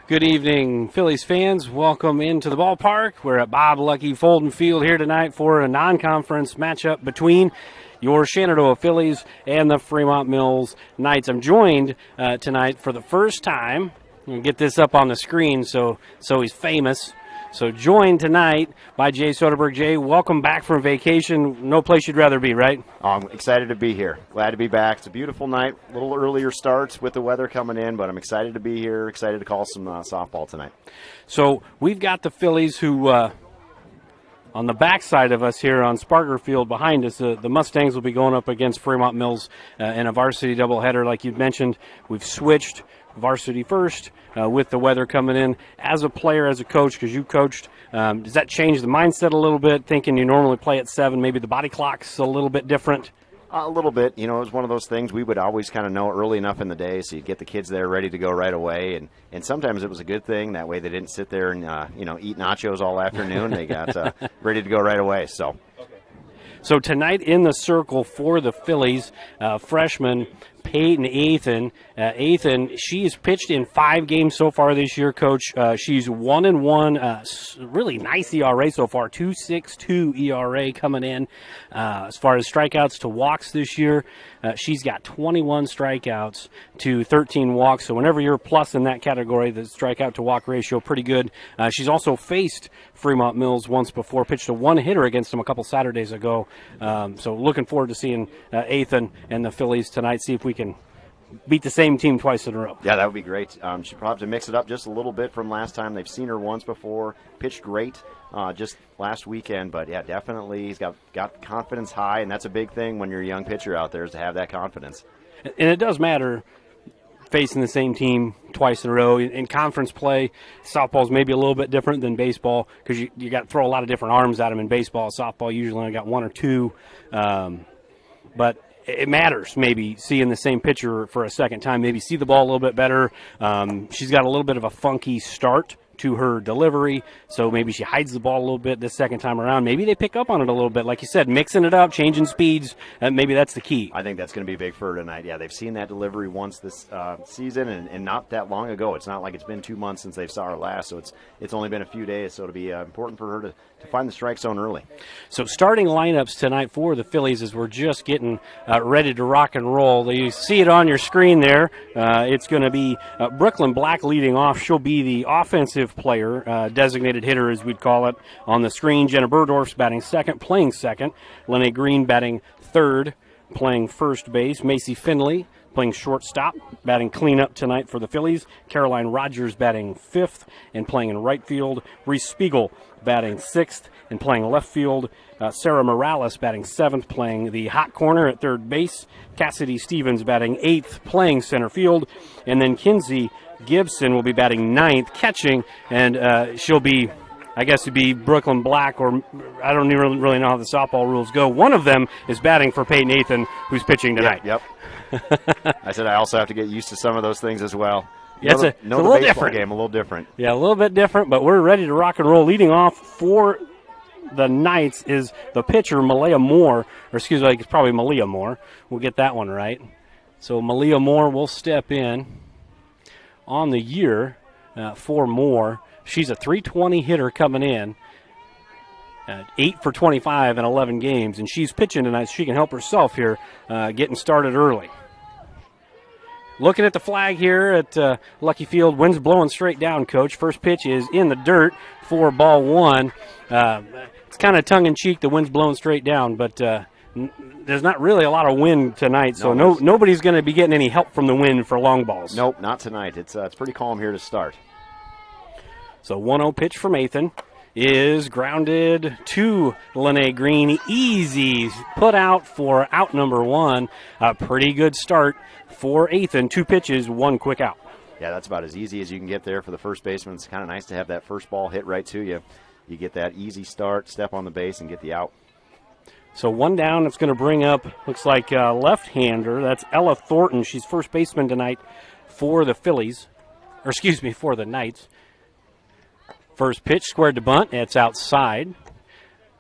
Good evening, Phillies fans. Welcome into the ballpark. We're at Bob Lucky Folden Field here tonight for a non-conference matchup between your Shenandoah Phillies and the Fremont-Mills Knights. I'm joined tonight for the first time. I'm going to get this up on the screen so he's famous. So joined tonight by Jay Soderberg. Jay, welcome back from vacation. No place you'd rather be, right? I'm excited to be here. Glad to be back. It's a beautiful night. A little earlier starts with the weather coming in, but I'm excited to be here. Excited to call some softball tonight. So we've got the Phillies who, on the backside of us here on Sparger Field behind us, the Mustangs will be going up against Fremont-Mills in a varsity doubleheader. Like you'd mentioned, we've switched varsity first with the weather coming in. As a player, as a coach, because you coached, does that change the mindset a little bit, thinking you normally play at 7, maybe the body clock's a little bit different? A little bit. You know, it was one of those things we would always kind of know early enough in the day, so you'd get the kids there ready to go right away. And sometimes it was a good thing. That way they didn't sit there and, eat nachos all afternoon. They got ready to go right away. So tonight in the circle for the Phillies, freshman Peyton Athan. Athan, she's pitched in 5 games so far this year, Coach. She's 1-1, really nice ERA so far, 2.62 ERA coming in. As far as strikeouts to walks this year, she's got 21 strikeouts to 13 walks. So whenever you're plus in that category, the strikeout to walk ratio pretty good. She's also faced Fremont-Mills once before, pitched a one-hitter against them a couple Saturdays ago. So looking forward to seeing Athan and the Phillies tonight, see if we can beat the same team twice in a row. Yeah, that would be great. She'll probably have to mix it up just a little bit from last time. They've seen her once before, pitched great just last weekend. But, yeah, definitely he's got confidence high, and that's a big thing when you're a young pitcher out there is to have that confidence. And it does matter facing the same team twice in a row. In conference play, softball's maybe a little bit different than baseball because you got to throw a lot of different arms at them in baseball. Softball usually only got 1 or 2. But it matters maybe seeing the same pitcher for a second time, maybe see the ball a little bit better. She's got a little bit of a funky start to her delivery, so maybe she hides the ball a little bit this second time around. Maybe they pick up on it a little bit, like you said, mixing it up, changing speeds, maybe that's the key. I think that's going to be big for her tonight. Yeah, they've seen that delivery once this season and not that long ago. It's not like it's been 2 months since they saw her last, so it's only been a few days, so it'll be important for her to find the strike zone early. So starting lineups tonight for the Phillies as we're just getting ready to rock and roll. You see it on your screen there. It's going to be Brooklyn Black leading off. She'll be the offensive player, designated hitter as we'd call it on the screen. Jenna Burdorf's batting second, playing second. Lene Green batting third, playing first base. Macy Finley playing shortstop, batting cleanup tonight for the Phillies. Caroline Rogers batting fifth and playing in right field. Reese Spiegel batting sixth and playing left field. Sarah Morales batting seventh, playing the hot corner at third base. Cassidy Stevens batting eighth, playing center field. And then Kinsey Gibson will be batting ninth, catching, and she'll be, I guess it'd be Brooklyn Black, or I don't even really know how the softball rules go. One of them is batting for Peyton Athan, who's pitching tonight. Yep. I said I also have to get used to some of those things as well. Yeah, it's a little different. Game, a little different. Yeah, a little bit different, but we're ready to rock and roll. Leading off for the Knights is the pitcher, Malia Moore, or excuse me, it's probably Malia Moore. We'll get that one right. So Malia Moore will step in on the year for Moore. She's a .320 hitter coming in, 8 for 25 in 11 games, and she's pitching tonight so she can help herself here, getting started early. Looking at the flag here at Lucky Field, wind's blowing straight down, Coach. First pitch is in the dirt for ball one. It's kind of tongue-in-cheek, the wind's blowing straight down, but there's not really a lot of wind tonight, so nobody's going to be getting any help from the wind for long balls. Nope, not tonight. It's pretty calm here to start. So 1-0 pitch from Athan is grounded to Lene Green. Easy put out for out number one. A pretty good start for Athan. 2 pitches, 1 quick out. Yeah, that's about as easy as you can get there for the first baseman. It's kind of nice to have that first ball hit right to you. You get that easy start, step on the base, and get the out. So 1 down. It's going to bring up, looks like a left-hander. That's Ella Thornton. She's first baseman tonight for the Phillies, or excuse me, for the Knights. First pitch, squared to bunt. It's outside.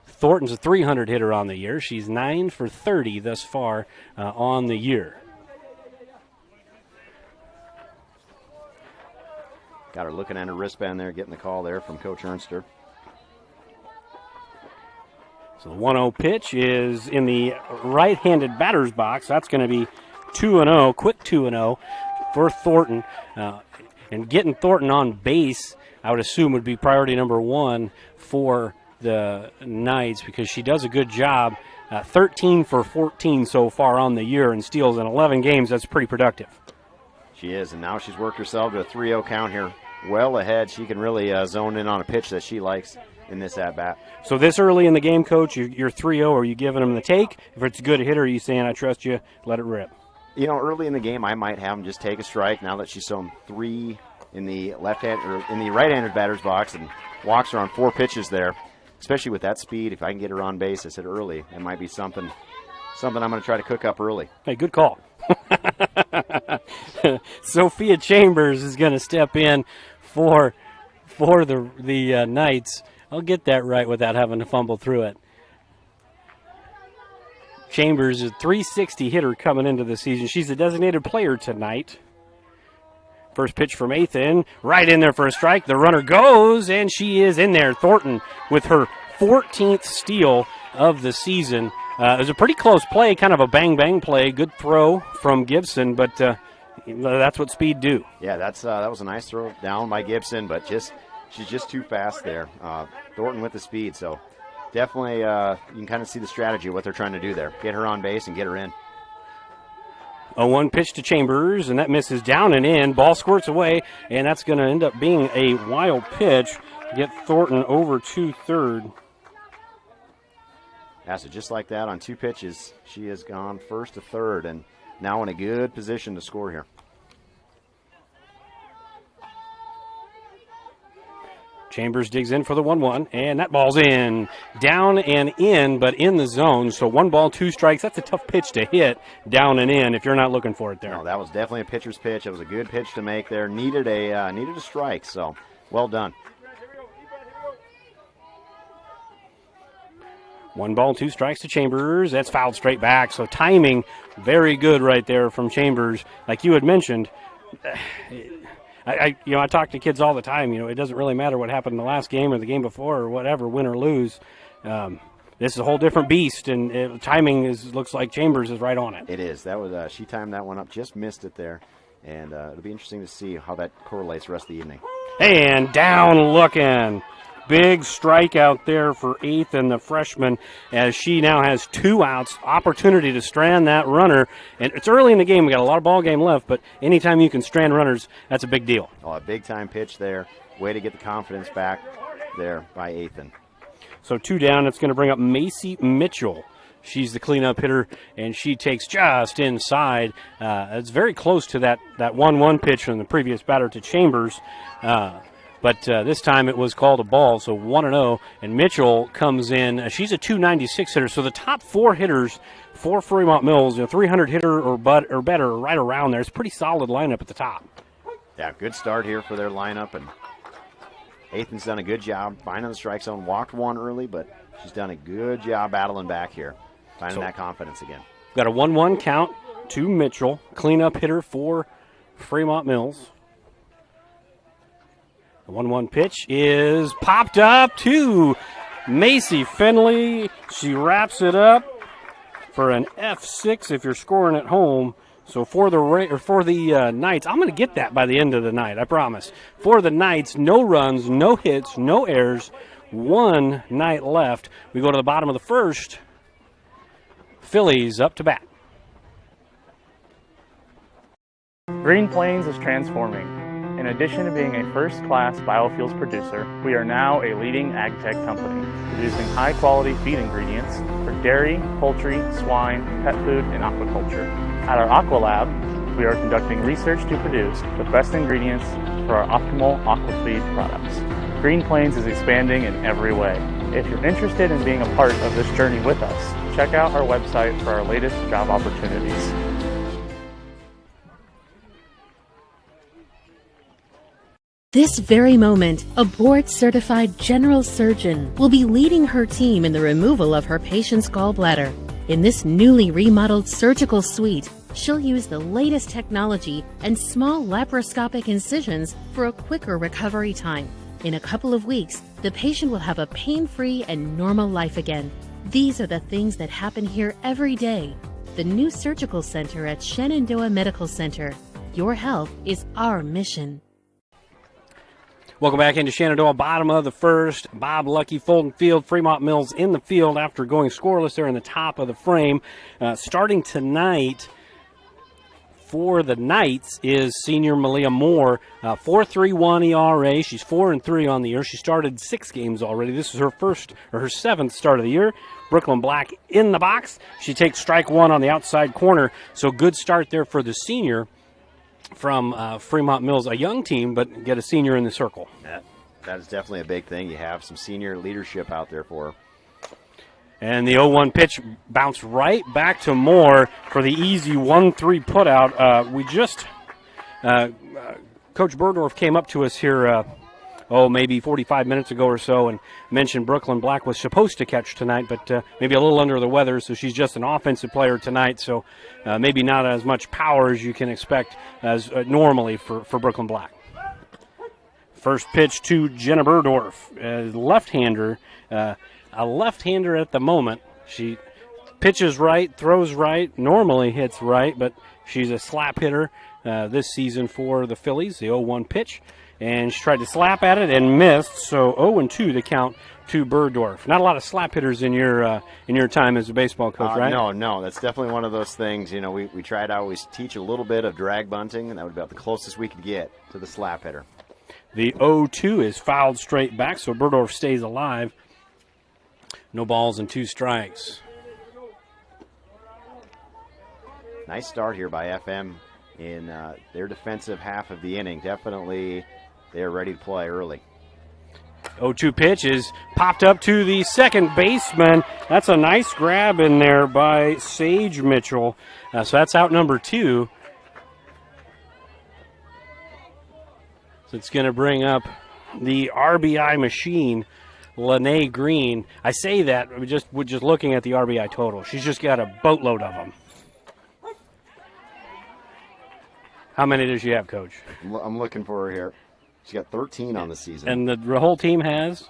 Thornton's a .300 hitter on the year. She's 9 for 30 thus far on the year. Got her looking at her wristband there, getting the call there from Coach Ernster. So the 1-0 pitch is in the right-handed batter's box. That's going to be 2-0, quick 2-0 for Thornton. And getting Thornton on base, I would assume, would be priority number one for the Knights because she does a good job. 13 for 14 so far on the year in steals in 11 games. That's pretty productive. She is, and now she's worked herself to a 3-0 count here. Well ahead. She can really zone in on a pitch that she likes in this at-bat. So this early in the game, Coach, you're 3-0. Are you giving them the take? If it's a good hitter, are you saying, I trust you, let it rip? You know, early in the game, I might have them just take a strike now that she's shown 3 in the right-handed batter's box and walks her on 4 pitches there. Especially with that speed, if I can get her on base, I said early, it might be something I'm going to try to cook up early. Hey, good call. Sophia Chambers is going to step in for the Knights. I'll get that right without having to fumble through it. Chambers is a .360 hitter coming into the season. She's a designated player tonight. First pitch from Athan, right in there for a strike. The runner goes, and she is in there. Thornton with her 14th steal of the season. It was a pretty close play, kind of a bang-bang play. Good throw from Gibson, but that's what speed do. Yeah, that was a nice throw down by Gibson, but she's just too fast there. Thornton with the speed, so definitely you can kind of see the strategy of what they're trying to do there. Get her on base and get her in. A 1 pitch to Chambers, and that misses down and in. Ball squirts away, and that's going to end up being a wild pitch. Get Thornton over to third. Yeah, so just like that on 2 pitches, she has gone first to third and now in a good position to score here. Chambers digs in for the 1-1, and that ball's in. Down and in, but in the zone. So 1 ball, 2 strikes. That's a tough pitch to hit down and in if you're not looking for it there. No, that was definitely a pitcher's pitch. It was a good pitch to make there. Needed a strike, so well done. 1 ball, 2 strikes to Chambers. That's fouled straight back. So timing very good right there from Chambers. Like you had mentioned, I talk to kids all the time. It doesn't really matter what happened in the last game or the game before or whatever, win or lose. This is a whole different beast, and timing looks like Chambers is right on it. It is. That was she timed that one up, just missed it there, and it'll be interesting to see how that correlates the rest of the evening. And down looking. Big strikeout there for Athan, the freshman, as she now has 2 outs. Opportunity to strand that runner. And it's early in the game. We got a lot of ball game left, but anytime you can strand runners, that's a big deal. Oh, a big-time pitch there. Way to get the confidence back there by Athan. So 2 down. It's going to bring up Macy Mitchell. She's the cleanup hitter, and she takes just inside. It's very close to that 1-1 pitch from the previous batter to Chambers. But this time it was called a ball, so 1-0, and Mitchell comes in. She's a .296 hitter, so the top 4 hitters for Fremont-Mills, 300 hitter or better, right around there. It's a pretty solid lineup at the top. Yeah, good start here for their lineup, and Athan's done a good job finding the strike zone. Walked 1 early, but she's done a good job battling back here, finding that confidence again. Got a 1-1 count to Mitchell, cleanup hitter for Fremont-Mills. The 1-1 pitch is popped up to Macy Finley. She wraps it up for an F6 if you're scoring at home. So for the Knights, I'm going to get that by the end of the night, I promise. For the Knights, no runs, no hits, no errors, 1 night left. We go to the bottom of the first. Phillies up to bat. Green Plains is transforming. In addition to being a first-class biofuels producer, we are now a leading ag tech company, producing high-quality feed ingredients for dairy, poultry, swine, pet food, and aquaculture. At our Aqua Lab, we are conducting research to produce the best ingredients for our optimal aquafeed products. Green Plains is expanding in every way. If you're interested in being a part of this journey with us, check out our website for our latest job opportunities. This very moment, a board-certified general surgeon will be leading her team in the removal of her patient's gallbladder. In this newly remodeled surgical suite, She'll use the latest technology and small laparoscopic incisions for a quicker recovery time. In a couple of weeks, the patient will have a pain-free and normal life again. These are the things that happen here every day. The new surgical center at Shenandoah Medical Center. Your health is our mission. Welcome back into Shenandoah, bottom of the first. Bob Lucky, Fulton Field, Fremont-Mills in the field after going scoreless there in the top of the frame. Starting tonight for the Knights is senior Malia Moore, 4.31 ERA. She's 4-3 on the year. She started 6 games already. This is her 7th start of the year. Brooklyn Black in the box. She takes strike one on the outside corner. So good start there for the senior from Fremont-Mills, a young team, but get a senior in the circle. That is definitely a big thing. You have some senior leadership out there for her. And the 0-1 pitch bounced right back to Moore for the easy 1-3 putout. Coach Burdorf came up to us here, maybe 45 minutes ago or so, and mentioned Brooklyn Black was supposed to catch tonight, but maybe a little under the weather, so she's just an offensive player tonight, so maybe not as much power as you can expect as normally for Brooklyn Black. First pitch to Jenna Burdorf, left-hander. A left-hander at the moment. She pitches right, throws right, normally hits right, but she's a slap hitter this season for the Phillies. The 0-1 pitch, and she tried to slap at it and missed, so 0-2 to count to Burdorf. Not a lot of slap hitters in your time as a baseball coach, right? No, that's definitely one of those things. You know, we try to always teach a little bit of drag bunting, and that would be about the closest we could get to the slap hitter. The 0-2 is fouled straight back, so Burdorf stays alive. No balls and 2 strikes. Nice start here by FM in their defensive half of the inning. Definitely they're ready to play early. 0-2 pitch is popped up to the second baseman. That's a nice grab in there by Sage Mitchell. So that's out number 2. So it's going to bring up the RBI machine, Lene Green. I say that just looking at the RBI total. She's just got a boatload of them. How many does she have, Coach? I'm looking for her here. She's got 13 on the season. And the whole team has?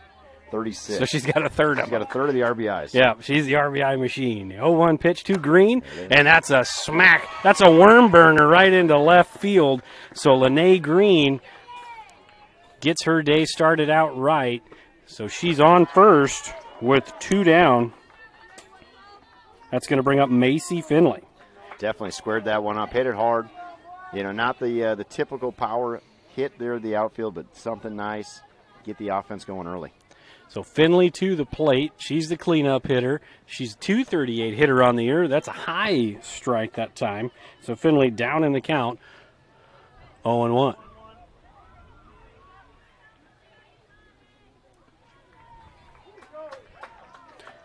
36. So she's got a third of them. She's got a third of the RBIs. Yeah, she's the RBI machine. 0-1 pitch to Green, and that's a smack. That's a worm burner right into left field. So Lene Green gets her day started out right. So she's on first with 2 down. That's going to bring up Macy Finley. Definitely squared that one up. Hit it hard. You know, not the typical power hit there at the outfield, but something nice. Get the offense going early. So Finley to the plate. She's the cleanup hitter. She's a .238 hitter on the year. That's a high strike that time. So Finley down in the count, 0-1.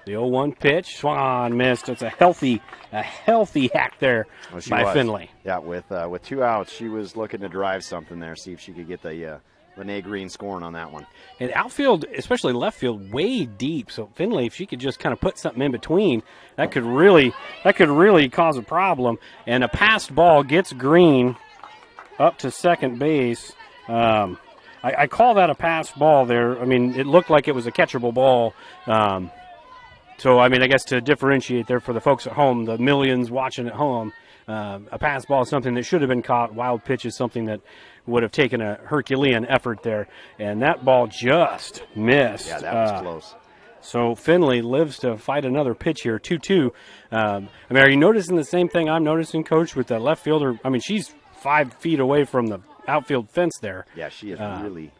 The 0-1 pitch, Swan missed. It's a healthy hack there by Finley. Yeah, with 2 outs, she was looking to drive something there, see if she could get the Lene Green scoring on that one. And outfield, especially left field, way deep. So Finley, if she could just kind of put something in between, that could really cause a problem. And a passed ball gets Green up to second base. I call that a passed ball there. I mean, it looked like it was a catchable ball. So, I mean, I guess to differentiate there for the folks at home, the millions watching at home, a pass ball is something that should have been caught. Wild pitch is something that would have taken a Herculean effort there. And that ball just missed. Yeah, that was close. So Finley lives to fight another pitch here, 2-2. I mean, are you noticing the same thing I'm noticing, Coach, with the left fielder? I mean, she's 5 feet away from the outfield fence there. Yeah, she is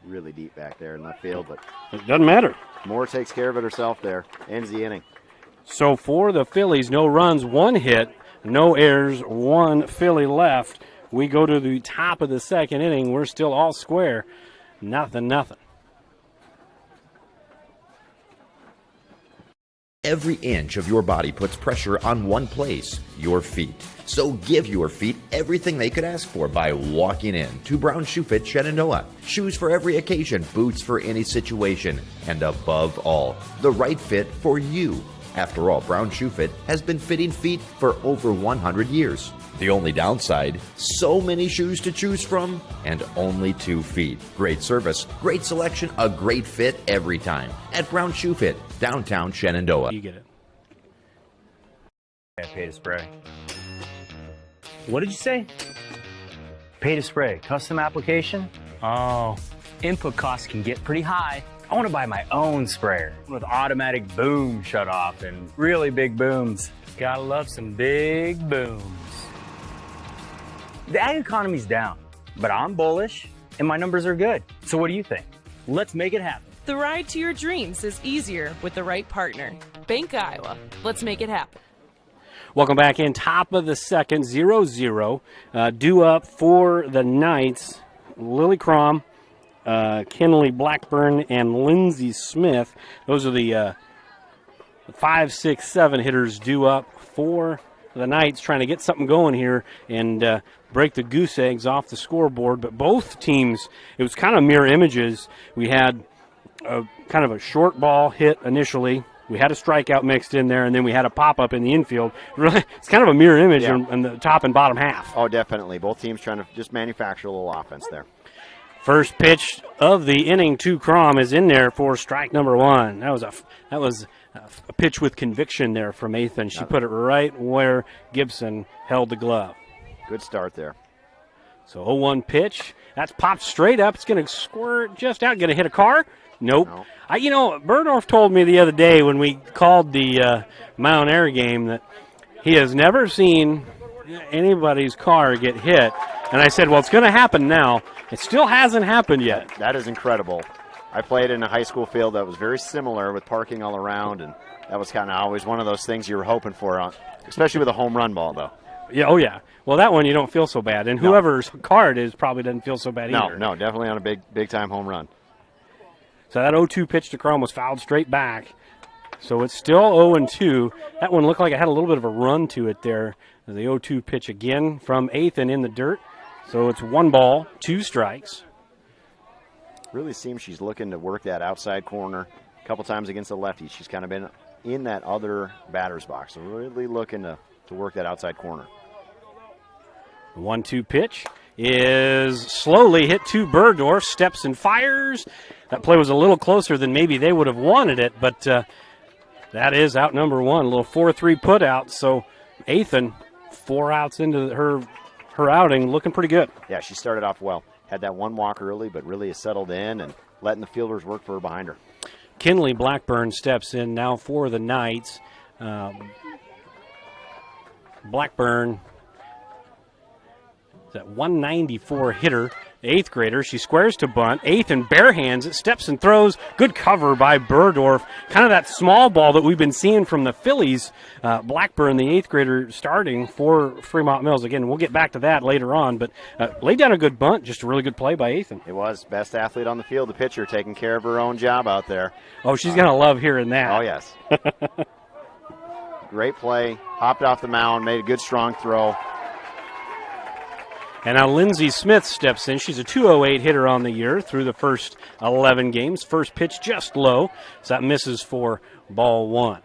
really deep back there in left field. But it doesn't matter. Moore takes care of it herself there. Ends the inning. So for the Phillies, no runs, 1 hit, no errors, 1 Philly left. We go to the top of the second inning. We're still all square. Nothing. Every inch of your body puts pressure on one place, your feet. So give your feet everything they could ask for by walking in to Brown Shoe Fit Shenandoah. Shoes for every occasion, boots for any situation, and above all, the right fit for you. After all, Brown Shoe Fit has been fitting feet for over 100 years. The only downside, so many shoes to choose from and only 2 feet. Great service, great selection, a great fit every time. At Brown Shoe Fit, downtown Shenandoah. You get it. I pay to spray. What did you say? Pay to spray. Custom application? Oh, input costs can get pretty high. I want to buy my own sprayer with automatic boom shutoff and really big booms. Gotta love some big booms. The ag economy's down, but I'm bullish and my numbers are good. So what do you think? Let's make it happen. The ride to your dreams is easier with the right partner. Bank Iowa. Let's make it happen. Welcome back in. Top of the second, 0-0. Due up for the Knights, Lily Crom, Kinley Blackburn, and Lindsey Smith. Those are the 5, 6, 7 hitters due up for the Knights, trying to get something going here and break the goose eggs off the scoreboard. But both teams, it was kind of mirror images. We had kind of a short ball hit initially. We had a strikeout mixed in there, and then we had a pop-up in the infield. Really, it's kind of a mirror image in the top and bottom half. Oh, definitely. Both teams trying to just manufacture a little offense there. First pitch of the inning to Crom is in there for strike number 1. That was a pitch with conviction there from Ethan. She put it right where Gibson held the glove. Good start there. So 0-1 pitch. That's popped straight up. It's going to squirt just out. Going to hit a car? Nope. No. Berdorf told me the other day when we called the Mount Air game that he has never seen anybody's car get hit. And I said, well, it's going to happen now. It still hasn't happened yet. That is incredible. I played in a high school field that was very similar with parking all around, and that was kind of always one of those things you were hoping for, especially with a home run ball, though. Yeah, oh, yeah. Well, that one you don't feel so bad. And whoever's car it is probably doesn't feel so bad either. No, definitely on a big-time home run. So that 0-2 pitch to Crom was fouled straight back. So it's still 0-2. That one looked like it had a little bit of a run to it there. The 0-2 pitch again from Ethan in the dirt. So it's 1 ball, 2 strikes. Really seems she's looking to work that outside corner a couple times against the lefty. She's kind of been in that other batter's box. So really looking to work that outside corner. The 1-2 pitch is slowly hit to Berdorf, steps and fires. That play was a little closer than maybe they would have wanted it, but that is out number 1, a little 4-3 put out. So Ethan, 4 outs into her outing, looking pretty good. Yeah, she started off well. Had that 1 walk early, but really has settled in and letting the fielders work for her behind her. Kinley Blackburn steps in now for the Knights. Blackburn is that 194 hitter, 8th grader. She squares to bunt. Ethan barehands it, steps and throws. Good cover by Berdorf. Kind of that small ball that we've been seeing from the Phillies. Blackburn, the 8th grader, starting for Fremont-Mills. Again, we'll get back to that later on, but laid down a good bunt. Just a really good play by Ethan. It was. Best athlete on the field, the pitcher, taking care of her own job out there. Oh, she's going to love hearing that. Oh, yes. Great play. Hopped off the mound, made a good, strong throw. And now Lindsey Smith steps in. She's a 208 hitter on the year through the first 11 games. First pitch just low, so that misses for ball 1.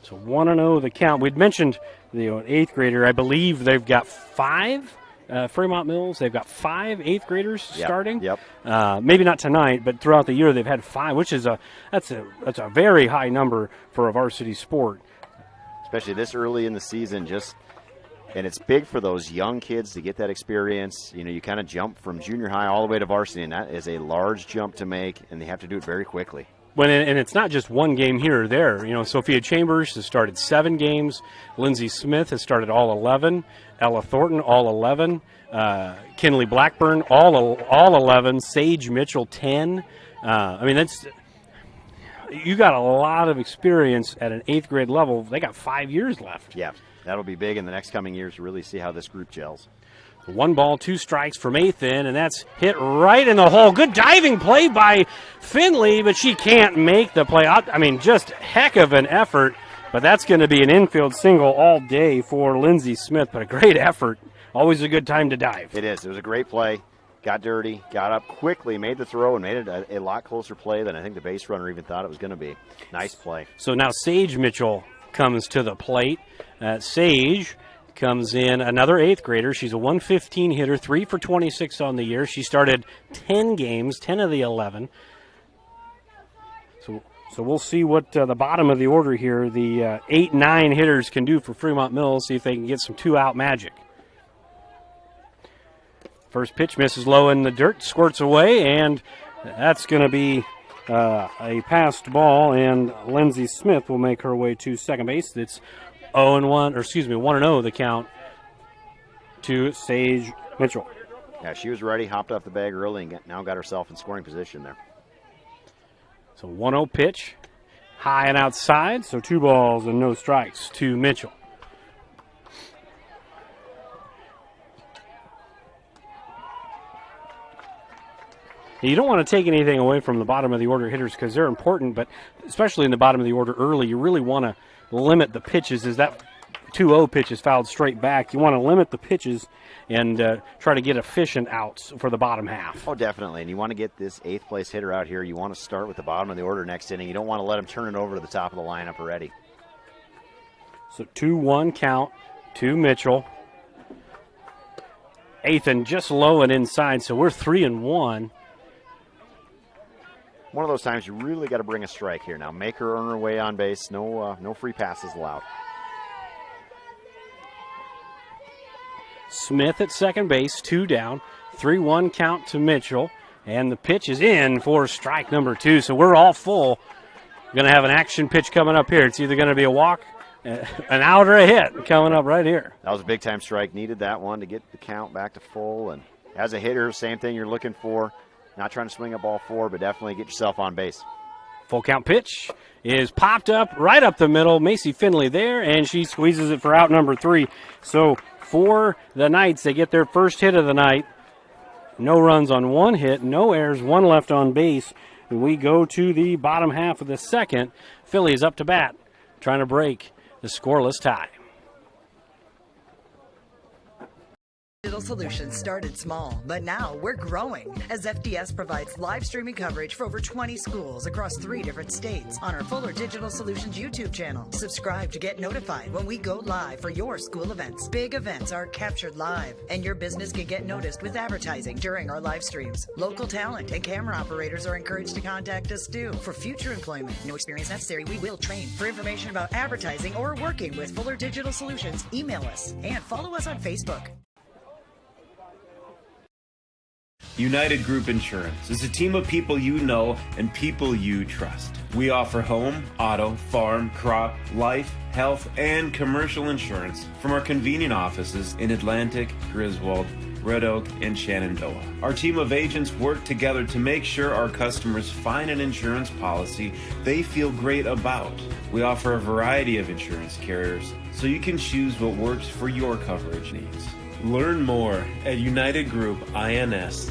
So 1-0 the count. We'd mentioned the 8th grader. I believe they've got 5 Fremont-Mills. They've got 5 8th graders starting. Yep. Maybe not tonight, but throughout the year they've had 5, which is that's a very high number for a varsity sport. Especially this early in the season, and it's big for those young kids to get that experience. You know, you kind of jump from junior high all the way to varsity, and that is a large jump to make, and they have to do it very quickly. And it's not just one game here or there. You know, Sophia Chambers has started 7 games. Lindsey Smith has started all 11. Ella Thornton, all 11. Kinley Blackburn, all 11. Sage Mitchell, 10. You got a lot of experience at an 8th grade level. They got 5 years left. Yeah. That'll be big in the next coming years to really see how this group gels. 1 ball, 2 strikes from Ethan, and that's hit right in the hole. Good diving play by Finley, but she can't make the play. I mean, just heck of an effort, but that's going to be an infield single all day for Lindsey Smith, but a great effort. Always a good time to dive. It is. It was a great play. Got dirty, got up quickly, made the throw, and made it a lot closer play than I think the base runner even thought it was going to be. Nice play. So now Sage Mitchell comes to the plate. Sage comes in, another 8th grader. She's a 115 hitter, 3 for 26 on the year. She started 10 games, 10 of the 11. So we'll see what the bottom of the order here, the 8-9 hitters can do for Fremont-Mills, see if they can get some 2-out magic. First pitch misses low in the dirt, squirts away, and that's going to be a passed ball, and Lindsey Smith will make her way to second base. It's 1-0 the count to Sage Mitchell. Yeah, she was ready, hopped off the bag early, and now got herself in scoring position there. So 1-0 pitch, high and outside, so 2 balls and no strikes to Mitchell. You don't want to take anything away from the bottom of the order hitters because they're important, but especially in the bottom of the order early, you really want to limit the pitches. As that 2-0 pitch is fouled straight back, you want to limit the pitches and try to get efficient outs for the bottom half. Oh, definitely. And you want to get this 8th place hitter out here. You want to start with the bottom of the order next inning. You don't want to let him turn it over to the top of the lineup already. So 2-1 count to Mitchell. 8th and just low and inside, so we're 3-1. One of those times you really got to bring a strike here now. Make her earn her way on base. No free passes allowed. Smith at second base, 2 down. 3-1 count to Mitchell. And the pitch is in for strike number 2. So we're all full. We're going to have an action pitch coming up here. It's either going to be a walk, an out, or a hit coming up right here. That was a big-time strike. Needed that one to get the count back to full. And as a hitter, same thing you're looking for. Not trying to swing a ball 4, but definitely get yourself on base. Full count pitch is popped up right up the middle. Macy Finley there, and she squeezes it for out number 3. So for the Knights, they get their first hit of the night. No runs on 1 hit, no errors, 1 left on base. We go to the bottom half of the second. Philly is up to bat, trying to break the scoreless tie. Digital Solutions started small, but now we're growing as FDS provides live streaming coverage for over 20 schools across 3 different states on our Fuller Digital Solutions YouTube channel. Subscribe to get notified when we go live for your school events. Big events are captured live, and your business can get noticed with advertising during our live streams. Local talent and camera operators are encouraged to contact us too. For future employment, no experience necessary, we will train. For information about advertising or working with Fuller Digital Solutions, email us and follow us on Facebook. United Group Insurance is a team of people you know and people you trust. We offer home, auto, farm, crop, life, health, and commercial insurance from our convenient offices in Atlantic, Griswold, Red Oak, and Shenandoah. Our team of agents work together to make sure our customers find an insurance policy they feel great about. We offer a variety of insurance carriers so you can choose what works for your coverage needs. Learn more at United Group INS.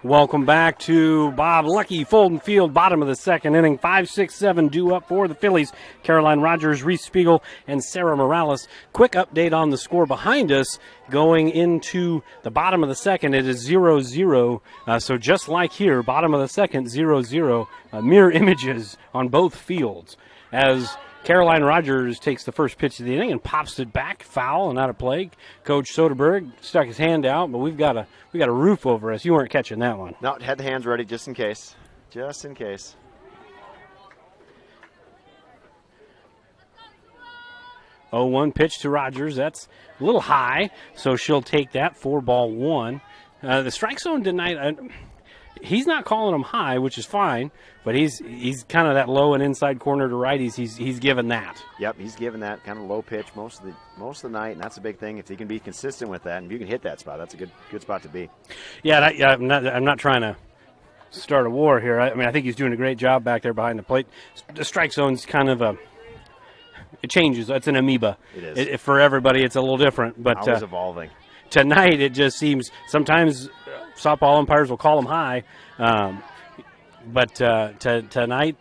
Welcome back to Bob Lucky, Fulton Field, bottom of the second inning. 5-6-7 due up for the Phillies. Caroline Rogers, Reese Spiegel, and Sarah Morales. Quick update on the score behind us. Going into the bottom of the second, it is 0-0. So just like here, bottom of the second, 0-0. Mirror images on both fields as Caroline Rogers takes the first pitch of the inning and pops it back, foul and out of play. Coach Soderberg stuck his hand out, but we got a roof over us. You weren't catching that one. No, had the hands ready just in case. Just in case. Oh, 1 pitch to Rogers. That's a little high, so she'll take that. 4-1. The strike zone tonight, he's not calling them high, which is fine, but he's kind of that low and inside corner to righties. He's given that. Yep, he's given that kind of low pitch most of the night, and that's a big thing. If he can be consistent with that, and if you can hit that spot, that's a good spot to be. Yeah, I'm not trying to start a war here. I think he's doing a great job back there behind the plate. The strike zone's kind of it changes. It's an amoeba. It is. For everybody, it's a little different. But always evolving. Tonight, it just seems sometimes softball umpires will call them high, but tonight,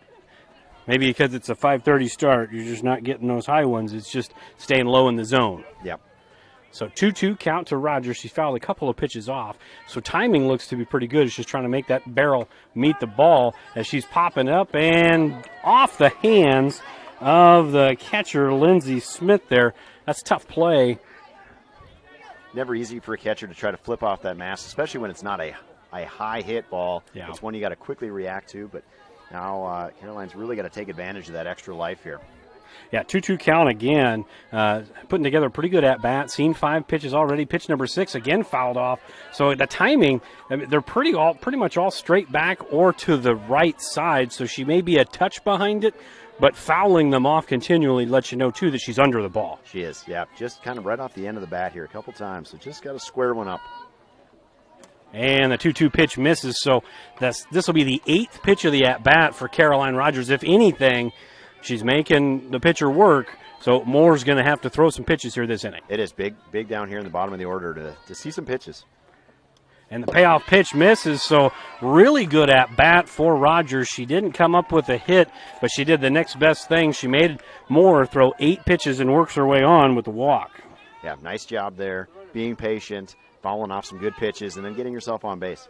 maybe because it's a 5:30 start, you're just not getting those high ones. It's just staying low in the zone. Yep. So 2-2 count to Rogers. She fouled a couple of pitches off. So timing looks to be pretty good. It's just trying to make that barrel meet the ball as she's popping up and off the hands of the catcher, Lindsey Smith there. That's a tough play. Never easy for a catcher to try to flip off that mask, especially when it's not a high hit ball. Yeah. It's one you got to quickly react to, but now Caroline's really got to take advantage of that extra life here. Yeah, 2-2 count again. Putting together a pretty good at-bat. Seen 5 pitches already. Pitch number 6 again fouled off. So the timing, I mean, they're pretty much all straight back or to the right side. So she may be a touch behind it, but fouling them off continually lets you know, too, that she's under the ball. She is, yeah. Just kind of right off the end of the bat here a couple times. So just got to square one up. And the 2-2 pitch misses. So this will be the 8th pitch of the at-bat for Caroline Rogers. If anything, she's making the pitcher work, so Moore's going to have to throw some pitches here this inning. It is big down here in the bottom of the order to see some pitches. And the payoff pitch misses, so really good at bat for Rogers. She didn't come up with a hit, but she did the next best thing. She made Moore throw 8 pitches and works her way on with the walk. Yeah, nice job there, being patient, fouling off some good pitches, and then getting yourself on base.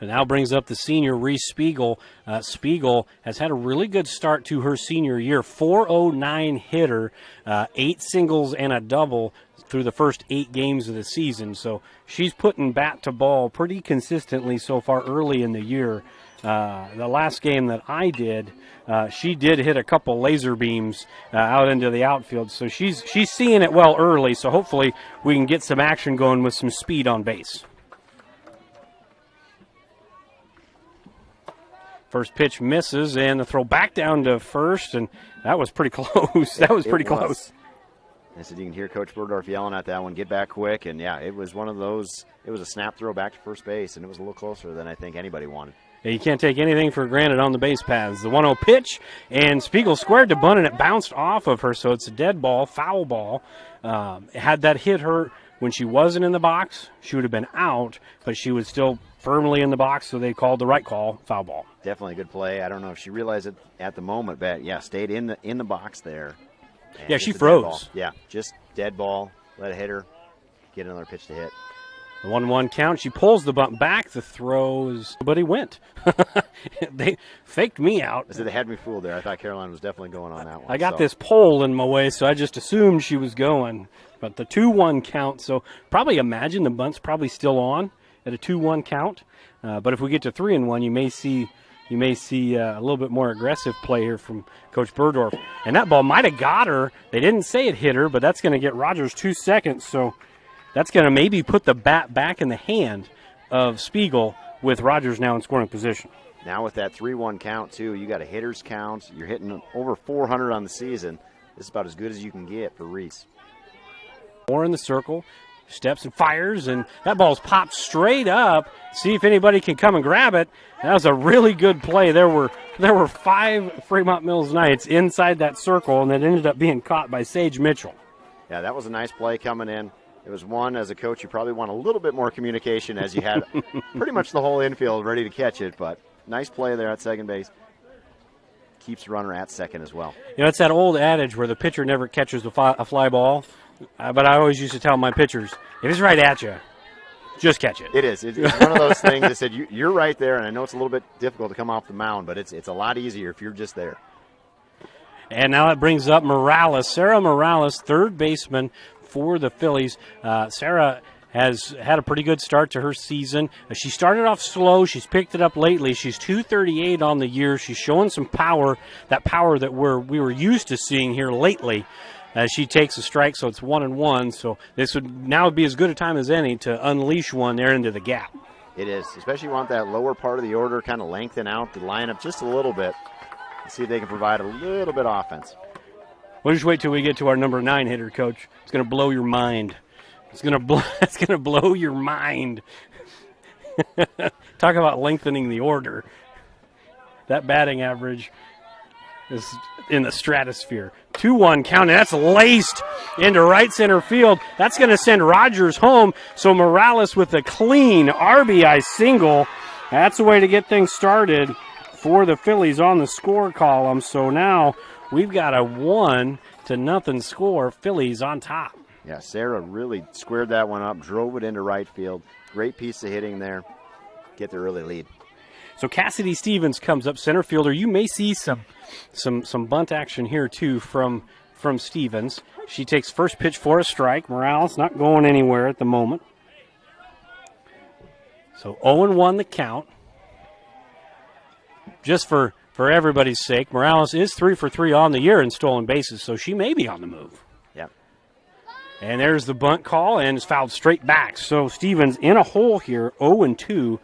And now brings up the senior, Reese Spiegel. Spiegel has had a really good start to her senior year. 409 hitter, 8 singles and a double through the first 8 games of the season. So she's putting bat to ball pretty consistently so far early in the year. The last game that I did, she did hit a couple laser beams out into the outfield. So she's seeing it well early. So hopefully we can get some action going with some speed on base. First pitch misses, and the throw back down to first, and that was pretty close. That was pretty close. And so you can hear Coach Burdorf yelling at that one, get back quick, and yeah, it was one of those, it was a snap throw back to first base, and it was a little closer than I think anybody wanted. Yeah, you can't take anything for granted on the base paths. The 1-0 pitch, and Spiegel squared to bunt, and it bounced off of her, so it's a dead ball, foul ball. Had that hit her when she wasn't in the box, she would have been out, but she was still firmly in the box, so they called the right call, foul ball. Definitely a good play. I don't know if she realized it at the moment, but yeah, stayed in the box there. Yeah, she froze. Yeah, just dead ball. Let it hit her. Get another pitch to hit. The 1-1 count. She pulls the bunt back. The throws, but he went. They faked me out. I said they had me fooled there. I thought Caroline was definitely going on that one. I got this pole in my way, so I just assumed she was going. But the 2-1 count, so probably imagine the bunt's probably still on at a 2-1 count. But if we get to 3-1, you may see a little bit more aggressive play here from Coach Burdorf. And that ball might have got her. They didn't say it hit her, but that's going to get Rogers 2 seconds. So that's going to maybe put the bat back in the hand of Spiegel with Rogers now in scoring position. Now with that 3-1 count, too, you got a hitter's count. You're hitting over 400 on the season. This is about as good as you can get for Reese. More in the circle. Steps and fires, and that ball's popped straight up. See if anybody can come and grab it. That was a really good play. There were 5 Fremont-Mills Knights inside that circle, and it ended up being caught by Sage Mitchell. Yeah, that was a nice play coming in. It was one, as a coach, you probably want a little bit more communication as you had pretty much the whole infield ready to catch it, but nice play there at second base. Keeps the runner at second as well. You know, it's that old adage where the pitcher never catches a fly ball. But I always used to tell my pitchers, if it's right at you, just catch it. It is. It's one of those things that said you're right there, and I know it's a little bit difficult to come off the mound, but it's a lot easier if you're just there. And now it brings up Morales. Sarah Morales, third baseman for the Phillies. Sarah has had a pretty good start to her season. She started off slow. She's picked it up lately. She's 238 on the year. She's showing some power, that power that we were used to seeing here lately. As she takes a strike, so it's 1-1. So this would now be as good a time as any to unleash one there into the gap. It is, especially you want that lower part of the order kind of lengthen out the lineup just a little bit. See if they can provide a little bit of offense. We'll just wait till we get to our number 9 hitter, Coach. It's going to blow your mind. It's going to blow your mind. Talk about lengthening the order. That batting average is in the stratosphere. 2-1 count, and that's laced into right center field. That's going to send Rogers home. So Morales with a clean RBI single. That's the way to get things started for the Phillies on the score column. So now we've got a 1-0 score. Phillies on top. Yeah, Sarah really squared that one up, drove it into right field. Great piece of hitting there. Get the early lead. So Cassidy Stevens comes up, center fielder. You may see some bunt action here too from Stevens. She takes first pitch for a strike. Morales not going anywhere at the moment. So 0-1 the count. Just for everybody's sake, Morales is 3 for 3 on the year in stolen bases, so she may be on the move. Yep. And there's the bunt call, and it's fouled straight back. So Stevens in a hole here, 0-2.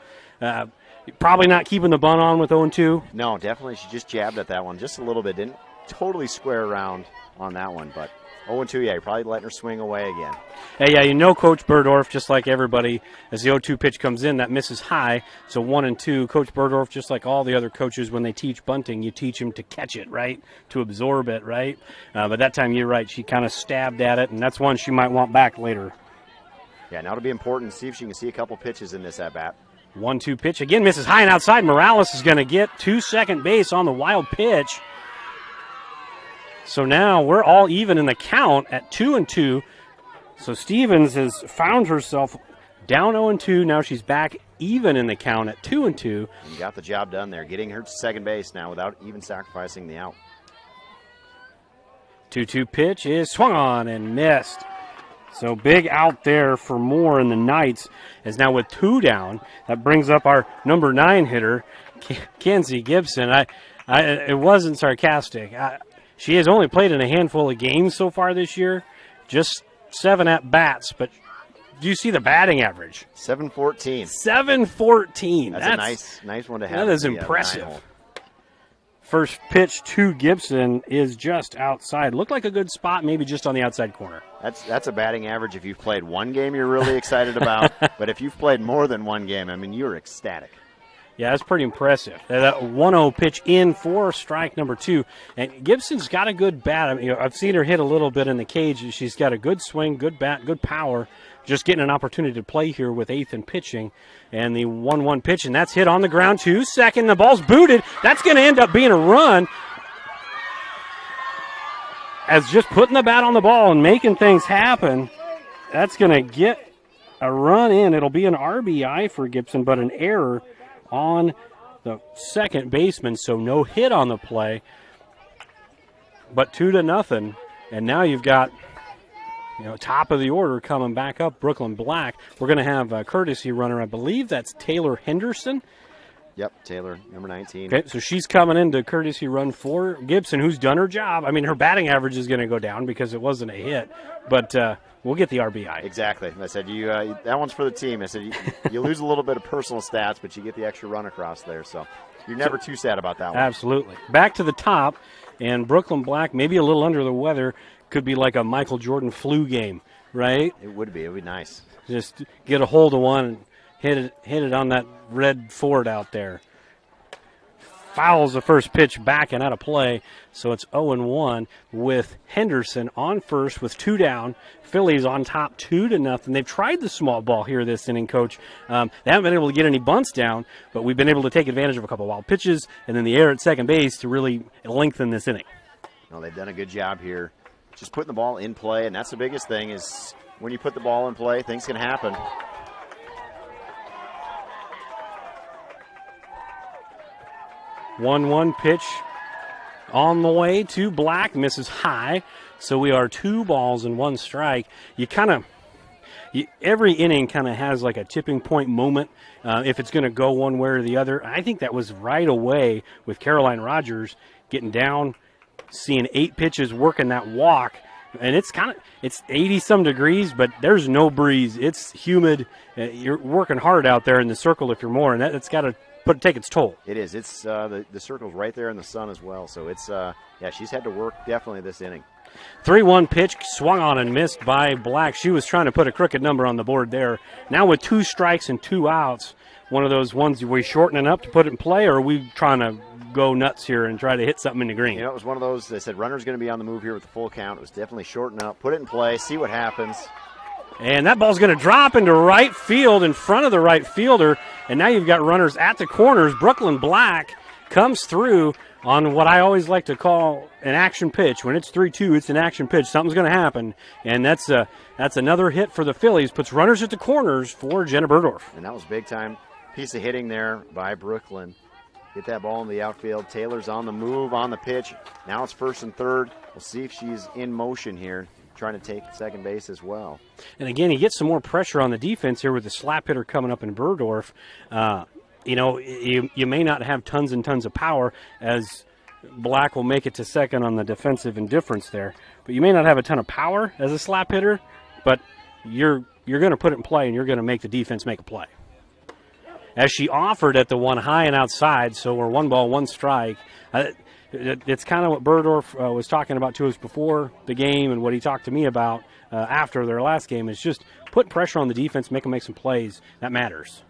Probably not keeping the bunt on with 0-2. No, definitely. She just jabbed at that one just a little bit. Didn't totally square around on that one, but 0-2, yeah, you're probably letting her swing away again. Hey, yeah, you know Coach Burdorf, just like everybody, as the 0-2 pitch comes in, that misses high. So 1-2, Coach Burdorf, just like all the other coaches, when they teach bunting, you teach them to catch it, right, to absorb it, right? But that time, you're right, she kind of stabbed at it, and that's one she might want back later. Yeah, now it'll be important to see if she can see a couple pitches in this at-bat. 1-2 pitch, again, misses high and outside. Morales is going to get to second base on the wild pitch. So now we're all even in the count at 2-2. So Stevens has found herself down 0-2. Now she's back even in the count at 2-2. You got the job done there, getting her to second base now without even sacrificing the out. 2-2 pitch is swung on and missed. So big out there for Moore in the Knights, as now with 2 down. That brings up our number 9 hitter, Kenzie Gibson. It wasn't sarcastic. She has only played in a handful of games so far this year, just 7 at-bats. But do you see the batting average? 714. 714. That's a nice one to have. That is impressive. First pitch to Gibson is just outside. Looked like a good spot, maybe just on the outside corner. That's a batting average if you've played one game you're really excited about. But if you've played more than one game, I mean, you're ecstatic. Yeah, that's pretty impressive. That 1-0 pitch in for strike number 2. And Gibson's got a good bat. I mean, I've seen her hit a little bit in the cage. She's got a good swing, good bat, good power. Just getting an opportunity to play here with Athan pitching. And the 1-1 pitch, and that's hit on the ground to second. The ball's booted. That's going to end up being a run. As just putting the bat on the ball and making things happen, that's going to get a run in. It'll be an RBI for Gibson, but an error on the second baseman, so no hit on the play, but 2-0. And now you've got, top of the order coming back up, Brooklyn Black. We're going to have a courtesy runner. I believe that's Taylor Henderson. Yep, Taylor, number 19. Okay, so she's coming into courtesy run for Gibson, who's done her job. I mean, her batting average is going to go down because it wasn't a hit, but we'll get the RBI. Exactly. I said, that one's for the team. I said, you lose a little bit of personal stats, but you get the extra run across there. So you're never too sad about that one. Absolutely. Back to the top, and Brooklyn Black, maybe a little under the weather, could be like a Michael Jordan flu game, right? It would be. It would be nice. Just get a hold of one and hit it on that red Ford out there. Fouls the first pitch back and out of play, so it's 0-1 with Henderson on first with 2 down. Phillies on top 2-0. They've tried the small ball here this inning, Coach. They haven't been able to get any bunts down, but we've been able to take advantage of a couple wild pitches and then the error at second base to really lengthen this inning. No, they've done a good job here, just putting the ball in play, and that's the biggest thing is when you put the ball in play, things can happen. 1-1 pitch on the way to Black, misses high. So we are 2 balls and 1 strike. Every inning kind of has like a tipping point moment if it's going to go one way or the other. I think that was right away with Caroline Rogers getting down, seeing 8 pitches, working that walk. And it's 80-some degrees, but there's no breeze. It's humid. You're working hard out there in the circle if you're more, and that's got to take its toll. It is. It's the circle's right there in the sun as well. So it's she's had to work definitely this inning. 3-1 pitch swung on and missed by Black. She was trying to put a crooked number on the board there. Now with 2 strikes and 2 outs, one of those ones, are we shortening up to put it in play, or are we trying to go nuts here and try to hit something in the green? It was one of those, they said runner's going to be on the move here with the full count. It was definitely shorten up, put it in play, see what happens. And that ball's going to drop into right field in front of the right fielder. And now you've got runners at the corners. Brooklyn Black comes through on what I always like to call an action pitch. When it's 3-2, it's an action pitch. Something's going to happen. And that's another hit for the Phillies. Puts runners at the corners for Jenna Burdorf. And that was big time piece of hitting there by Brooklyn. Get that ball in the outfield. Taylor's on the move, on the pitch. Now it's first and third. We'll see if she's in motion here, trying to take second base as well. And again, he gets some more pressure on the defense here with the slap hitter coming up in Burdorf. You know, you may not have tons and tons of power, as Black will make it to second on the defensive indifference there. But you may not have a ton of power as a slap hitter, but you're going to put it in play, and you're going to make the defense make a play. As she offered at the one high and outside, so we're 1 ball, 1 strike. It's kind of what Burdorf was talking about to us before the game, and what he talked to me about after their last game, is just put pressure on the defense, make them make some plays. That matters.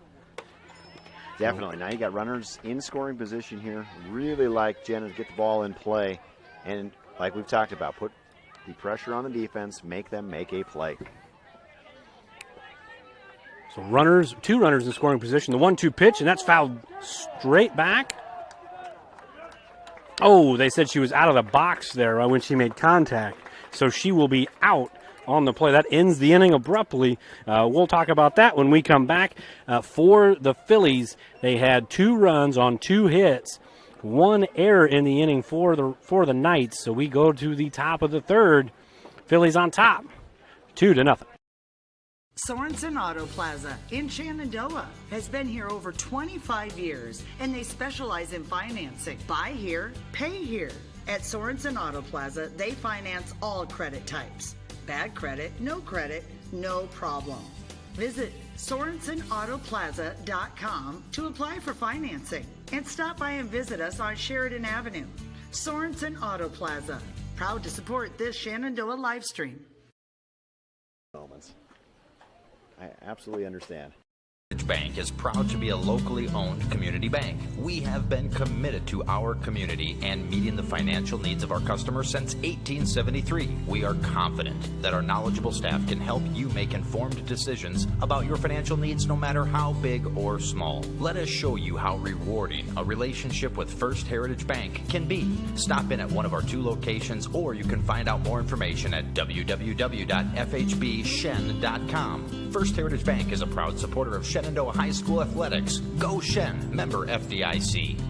Definitely. Now you got runners in scoring position here. Really like Jenna to get the ball in play. And like we've talked about, put the pressure on the defense, make them make a play. So runners, 2 runners in scoring position. The 1-2 pitch, and that's fouled straight back. Oh, they said she was out of the box there when she made contact. So she will be out on the play. That ends the inning abruptly. We'll talk about that when we come back. For the Phillies, they had 2 runs on 2 hits, 1 error in the inning for the Knights. So we go to the top of the third. Phillies on top, 2-0. Sorensen Auto Plaza in Shenandoah has been here over 25 years, and they specialize in financing. Buy here, pay here. At Sorensen Auto Plaza, they finance all credit types. Bad credit, no problem. Visit SorensenAutoplaza.com to apply for financing, and stop by and visit us on Sheridan Avenue. Sorensen Auto Plaza, proud to support this Shenandoah live stream. Moments. I absolutely understand. Bank is proud to be a locally owned community bank. We have been committed to our community and meeting the financial needs of our customers since 1873. We are confident that our knowledgeable staff can help you make informed decisions about your financial needs, no matter how big or small. Let us show you how rewarding a relationship with First Heritage Bank can be. Stop in at one of our 2 locations, or you can find out more information at www.fhbshen.com. First Heritage Bank is a proud supporter of Shenandoah High School athletics. Go Shen, member FDIC.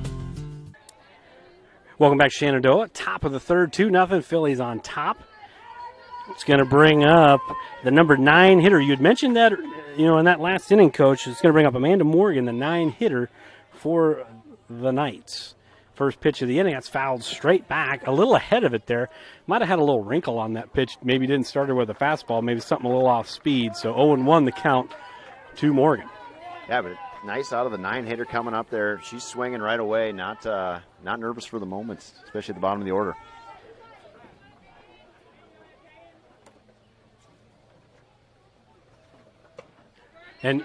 Welcome back, Shenandoah. Top of the third, 2-0. Phillies on top. It's going to bring up the number 9 hitter. You had mentioned that, in that last inning, Coach. It's going to bring up Amanda Morgan, the 9 hitter for the Knights. First pitch of the inning, that's fouled straight back, a little ahead of it there. Might have had a little wrinkle on that pitch. Maybe didn't start it with a fastball, maybe something a little off speed. So 0-1 the count to Morgan. Yeah, but nice out of the 9 hitter coming up there. She's swinging right away, not nervous for the moment, especially at the bottom of the order. And,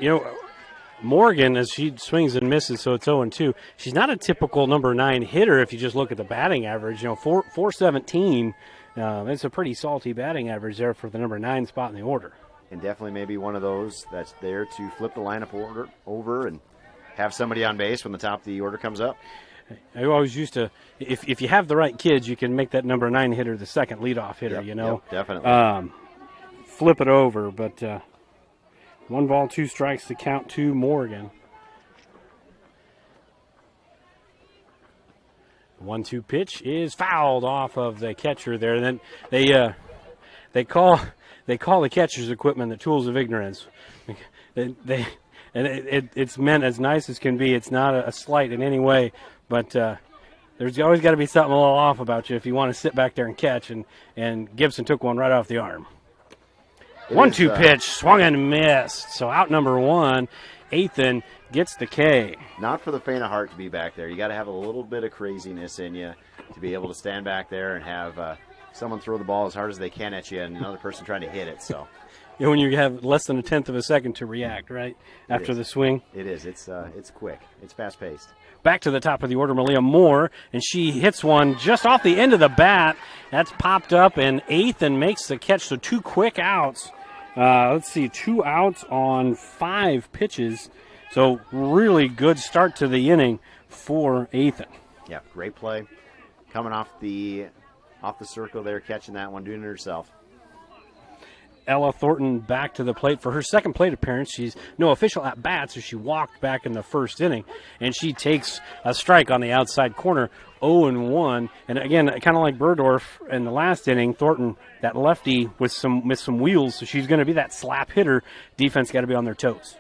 Morgan, as she swings and misses, so it's 0-2. She's not a typical number 9 hitter if you just look at the batting average. 417. It's a pretty salty batting average there for the number 9 spot in the order. And definitely maybe one of those that's there to flip the lineup order over and have somebody on base when the top of the order comes up. I always used to, if you have the right kids, you can make that number 9 hitter the second leadoff hitter, Yep, definitely. Flip it over, but 1 ball, 2 strikes to count to Morgan. 1-2 pitch is fouled off of the catcher there. And then they call the catcher's equipment the tools of ignorance. It's meant as nice as can be. It's not a slight in any way, but there's always got to be something a little off about you if you want to sit back there and catch. And Gibson took one right off the arm. 1-2 pitch, swung and missed. So out number 1, Ethan gets the K. Not for the faint of heart to be back there. You got to have a little bit of craziness in you to be able to stand back there and have someone throw the ball as hard as they can at you and another person trying to hit it. So, when you have less than 1/10 of a second to react, right, after the swing. It is. It's quick. It's fast-paced. Back to the top of the order, Malia Moore, and she hits one just off the end of the bat. That's popped up, and Ethan makes the catch, so 2 quick outs. Let's see, 2 outs on 5 pitches. So really good start to the inning for Ethan. Yeah, great play. Coming off the circle there, catching that one, doing it herself. Ella Thornton back to the plate for her second plate appearance. She's no official at bat, so she walked back in the first inning, and she takes a strike on the outside corner, 0-1. And again, kind of like Burdorf in the last inning, Thornton, that lefty with some wheels, so she's going to be that slap hitter. Defense got to be on their toes.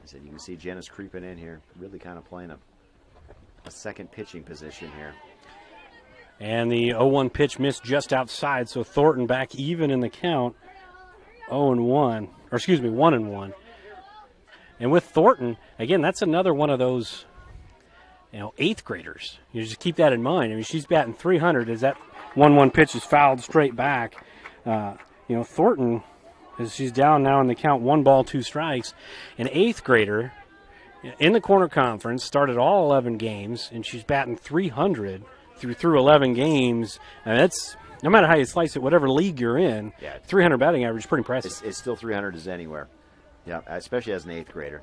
I said you can see Jenna's creeping in here, really kind of playing a second pitching position here. And the 0-1 pitch missed just outside, so Thornton back even in the count, 0-1, or excuse me, 1-1. And with Thornton, again, that's another one of those, eighth graders. You just keep that in mind. I mean, she's batting 300 as that 1-1 pitch is fouled straight back. Thornton, as she's down now in the count, 1 ball, 2 strikes. An eighth grader in the corner conference, started all 11 games, and she's batting 300 through 11 games. And that's, no matter how you slice it, whatever league you're in, 300 batting average is pretty impressive. It's still 300 as anywhere. Yeah, especially as an eighth grader.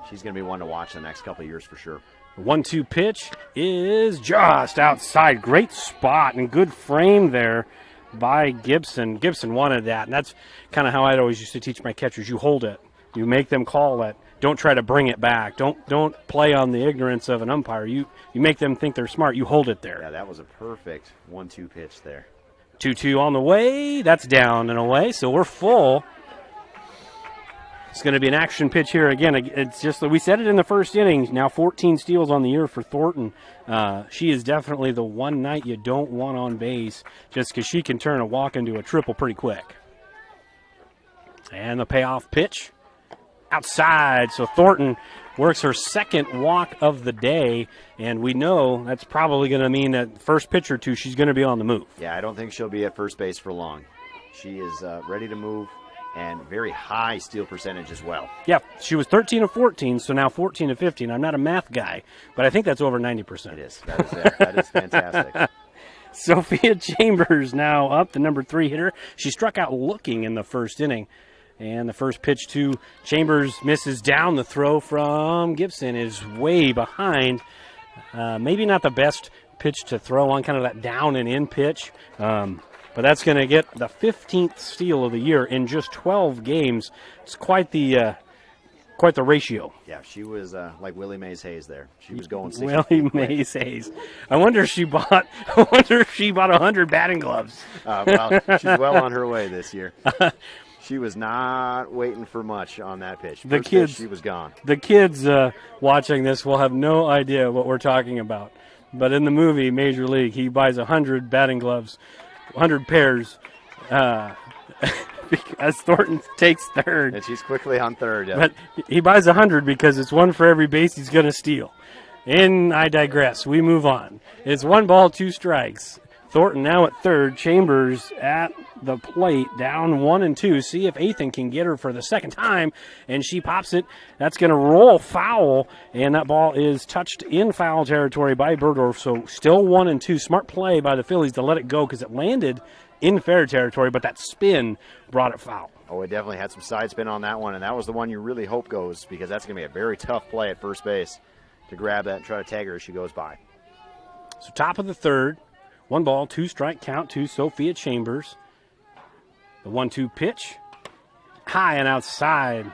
She's going to be one to watch the next couple of years for sure. The 1-2 pitch is just outside. Great spot and good frame there by Gibson. Gibson wanted that, and that's kind of how I'd always used to teach my catchers. You hold it. You make them call it. Don't try to bring it back. Don't play on the ignorance of an umpire. You make them think they're smart. You hold it there. Yeah, that was a perfect 1-2 pitch there. 2-2 on the way. That's down and away, so we're full. It's going to be an action pitch here again. It's just that we said it in the first inning. Now 14 steals on the year for Thornton. She is definitely the one night you don't want on base just because she can turn a walk into a triple pretty quick. And the payoff pitch. Outside, so Thornton works her second walk of the day, and we know that's probably going to mean that first pitch or two she's going to be on the move. Yeah, I don't think she'll be at first base for long. She is ready to move, and very high steal percentage as well. Yeah, she was 13 of 14, so now 14 of 15. I'm not a math guy, but I think that's over 90%. It is. That is there. That is fantastic. Sophia Chambers now up, the number 3 hitter. She struck out looking in the first inning. And the first pitch to Chambers misses down. The throw from Gibson is way behind. Maybe not the best pitch to throw on, kind of that down and in pitch. But that's going to get the 15th steal of the year in just 12 games. It's quite the ratio. Yeah, she was like Willie Mays Hayes there. She was going 60 Willie Mays Hayes. I wonder if she bought 100 batting gloves. Well, she's well on her way this year. She was not waiting for much on that pitch. First pitch, she was gone. The kids watching this will have no idea what we're talking about. But in the movie Major League, he buys 100 batting gloves, 100 pairs, because Thornton takes third. And she's quickly on third. Yeah. But he buys 100 because it's one for every base he's going to steal. And I digress. We move on. It's 1 ball, 2 strikes. Thornton now at third. Chambers at the plate, down 1-2. See if Ethan can get her for the second time, and she pops it. That's going to roll foul, and that ball is touched in foul territory by Burdorf. So still 1-2. Smart play by the Phillies to let it go because it landed in fair territory, but that spin brought it foul. Oh, it definitely had some side spin on that one, and that was the one you really hope goes because that's going to be a very tough play at first base to grab that and try to tag her as she goes by. So top of the third. 1 ball, 2 strike count to Sophia Chambers. The 1-2 pitch, high and outside.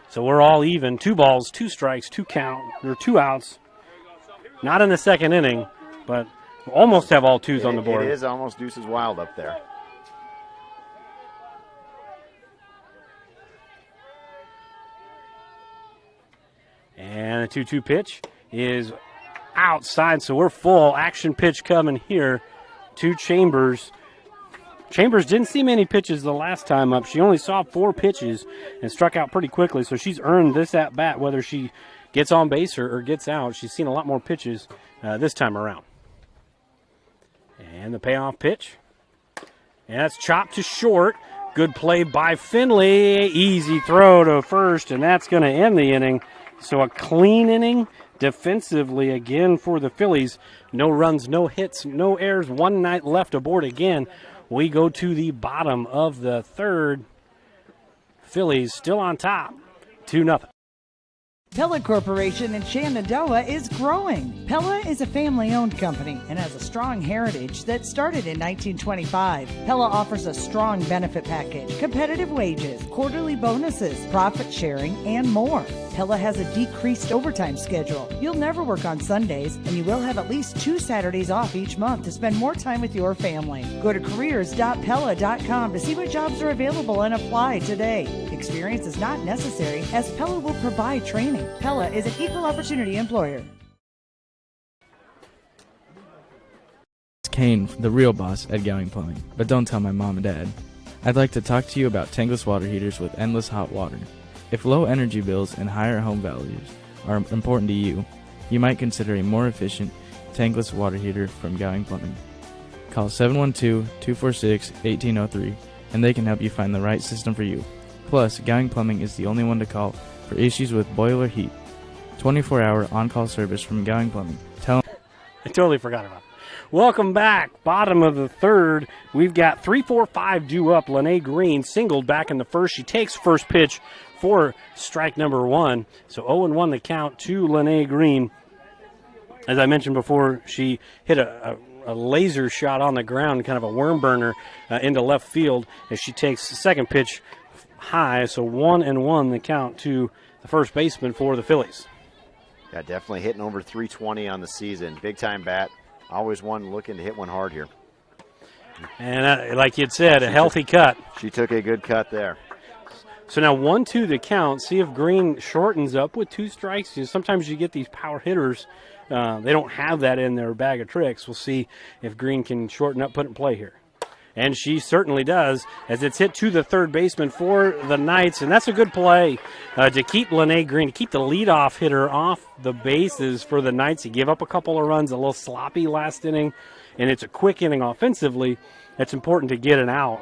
So we're all even. 2 balls, 2 strikes, 2 count, or 2 outs. Not in the second inning, but we'll almost have all 2s on the board. It is almost deuces wild up there. And the 2-2 pitch is outside, so we're full. Action pitch coming here to Chambers. Chambers didn't see many pitches the last time up. She only saw 4 pitches and struck out pretty quickly, so she's earned this at-bat, whether she gets on base or gets out. She's seen a lot more pitches this time around. And the payoff pitch. And that's chopped to short. Good play by Finley. Easy throw to first, and that's going to end the inning. So a clean inning defensively again for the Phillies. No runs, no hits, no errors. 1 night left aboard again. We go to the bottom of the third. Phillies still on top, 2-0. Pella Corporation in Shenandoah is growing. Pella is a family-owned company and has a strong heritage that started in 1925. Pella offers a strong benefit package, competitive wages, quarterly bonuses, profit sharing, and more. Pella has a decreased overtime schedule. You'll never work on Sundays, and you will have at least 2 Saturdays off each month to spend more time with your family. Go to careers.pella.com to see what jobs are available and apply today. Experience is not necessary, as Pella will provide training. Pella is an equal opportunity employer. It's Kane, the real boss at Gowing Plumbing, but don't tell my mom and dad. I'd like to talk to you about tankless water heaters with endless hot water. If low energy bills and higher home values are important to you, you might consider a more efficient tankless water heater from Gowing Plumbing. Call 712-246-1803 and they can help you find the right system for you. Plus, Gowing Plumbing is the only one to call for issues with boiler heat. 24-hour on-call service from Gowing Plumbing. Tell them I totally forgot about it. Welcome back. Bottom of the third. We've got 3-4-5 due up. Lene Green singled back in the first. She takes first pitch for strike number 1. So 0-1 the count to Lene Green. As I mentioned before, she hit a laser shot on the ground, kind of a worm burner into left field as she takes the second pitch high. So 1-1 the count to the first baseman for the Phillies. Yeah, definitely hitting over 320 on the season. Big time bat. Always one looking to hit one hard here. And like you'd said, a healthy cut. She took a good cut there. So now 1-2 the count. See if Green shortens up with 2 strikes. Sometimes you get these power hitters. They don't have that in their bag of tricks. We'll see if Green can shorten up, put it in play here. And she certainly does, as it's hit to the third baseman for the Knights. And that's a good play to keep Lene Green, to keep the leadoff hitter off the bases for the Knights. He gave up a couple of runs, a little sloppy last inning, and it's a quick inning offensively. It's important to get an out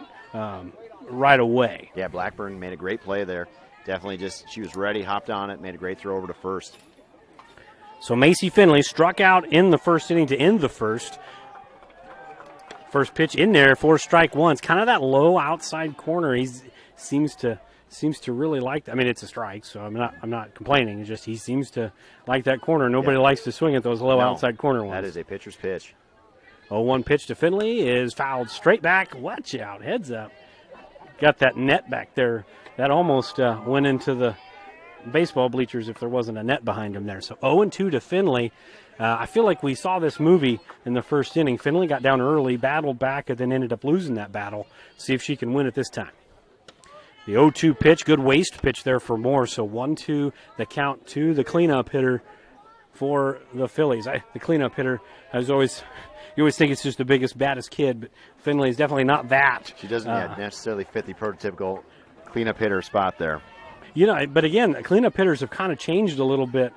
right away. Yeah, Blackburn made a great play there. Definitely she was ready, hopped on it, made a great throw over to first. So Macy Finley struck out in the first inning to end the first. First pitch in there for strike 1. It's kind of that low outside corner. He seems to really like that. I mean, it's a strike, so I'm not complaining. It's just he seems to like that corner. Nobody likes to swing at those low outside corner ones. That is a pitcher's pitch. 0-1 pitch to Finley is fouled straight back. Watch out, heads up. Got that net back there. That almost went into the baseball bleachers if there wasn't a net behind him there. So 0-2 to Finley. I feel like we saw this movie in the first inning. Finley got down early, battled back, and then ended up losing that battle. See if she can win it this time. The 0-2 pitch, good waist pitch there for Moore. So 1-2 the count to the cleanup hitter for the Phillies. The cleanup hitter has always, you always think it's just the biggest, baddest kid, but Finley is definitely not that. She doesn't necessarily fit the prototypical cleanup hitter spot there. You know, but again, cleanup hitters have kind of changed a little bit.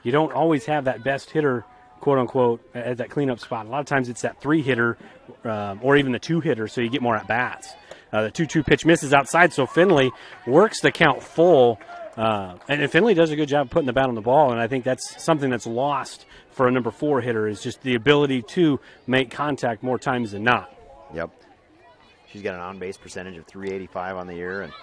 You don't always have that best hitter, quote unquote, at that cleanup spot. A lot of times it's that 3-hitter or even the 2-hitter, so you get more at bats. The 2-2 pitch misses outside, so Finley works the count full. And Finley does a good job putting the bat on the ball, and I think that's something that's lost for a number 4 hitter is just the ability to make contact more times than not. Yep. She's got an on-base percentage of .385 on the year, and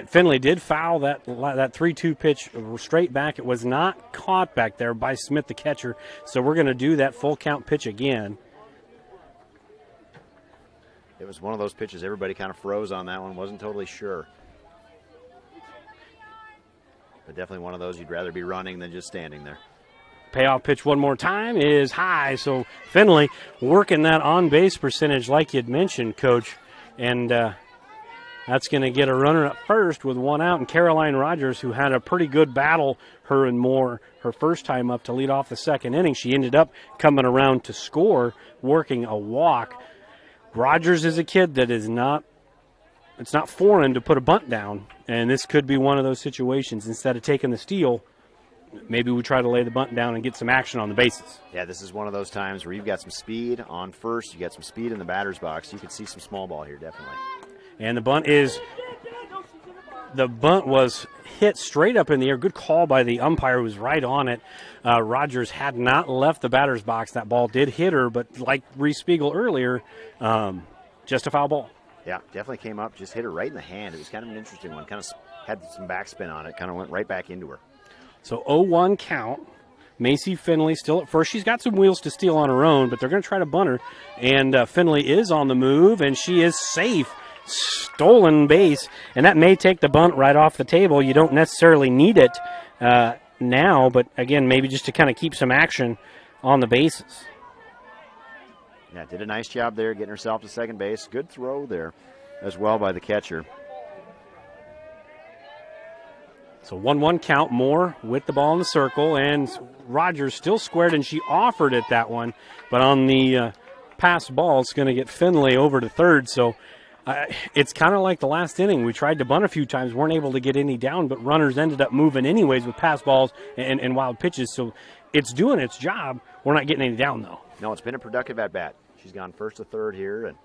Finley did foul that 3-2 pitch straight back. It was not caught back there by Smith, the catcher. So we're going to do that full count pitch again. It was one of those pitches everybody kind of froze on that one. Wasn't totally sure. But definitely one of those you'd rather be running than just standing there. Payoff pitch one more time is high. So Finley working that on-base percentage like you'd mentioned, Coach. And that's going to get a runner at first with 1 out. And Caroline Rogers, who had a pretty good battle, her and Moore, her first time up to lead off the second inning. She ended up coming around to score, working a walk. Rogers is a kid that is not, it's not foreign to put a bunt down. And this could be one of those situations. Instead of taking the steal, maybe we try to lay the bunt down and get some action on the bases. Yeah, this is one of those times where you've got some speed on first. You got some speed in the batter's box. You could see some small ball here, definitely. And the bunt was hit straight up in the air. Good call by the umpire who was right on it. Rogers had not left the batter's box. That ball did hit her, but like Reese Spiegel earlier, just a foul ball. Yeah, definitely came up, just hit her right in the hand. It was kind of an interesting one. Kind of had some backspin on it, kind of went right back into her. So 0-1 count. Macy Finley still at first. She's got some wheels to steal on her own, but they're going to try to bunt her. And Finley is on the move, and she is safe. Stolen base, and that may take the bunt right off the table. You don't necessarily need it now, but again, maybe just to kind of keep some action on the bases. Yeah, did a nice job there getting herself to second base. Good throw there as well by the catcher. So 1-1 count, Moore with the ball in the circle, and Rogers still squared, and she offered it that one, but on the pass ball, it's going to get Finley over to third. So it's kind of like the last inning. We tried to bunt a few times, weren't able to get any down, but runners ended up moving anyways with pass balls and wild pitches. So it's doing its job. We're not getting any down, though. No, it's been a productive at-bat. She's gone first to third here, and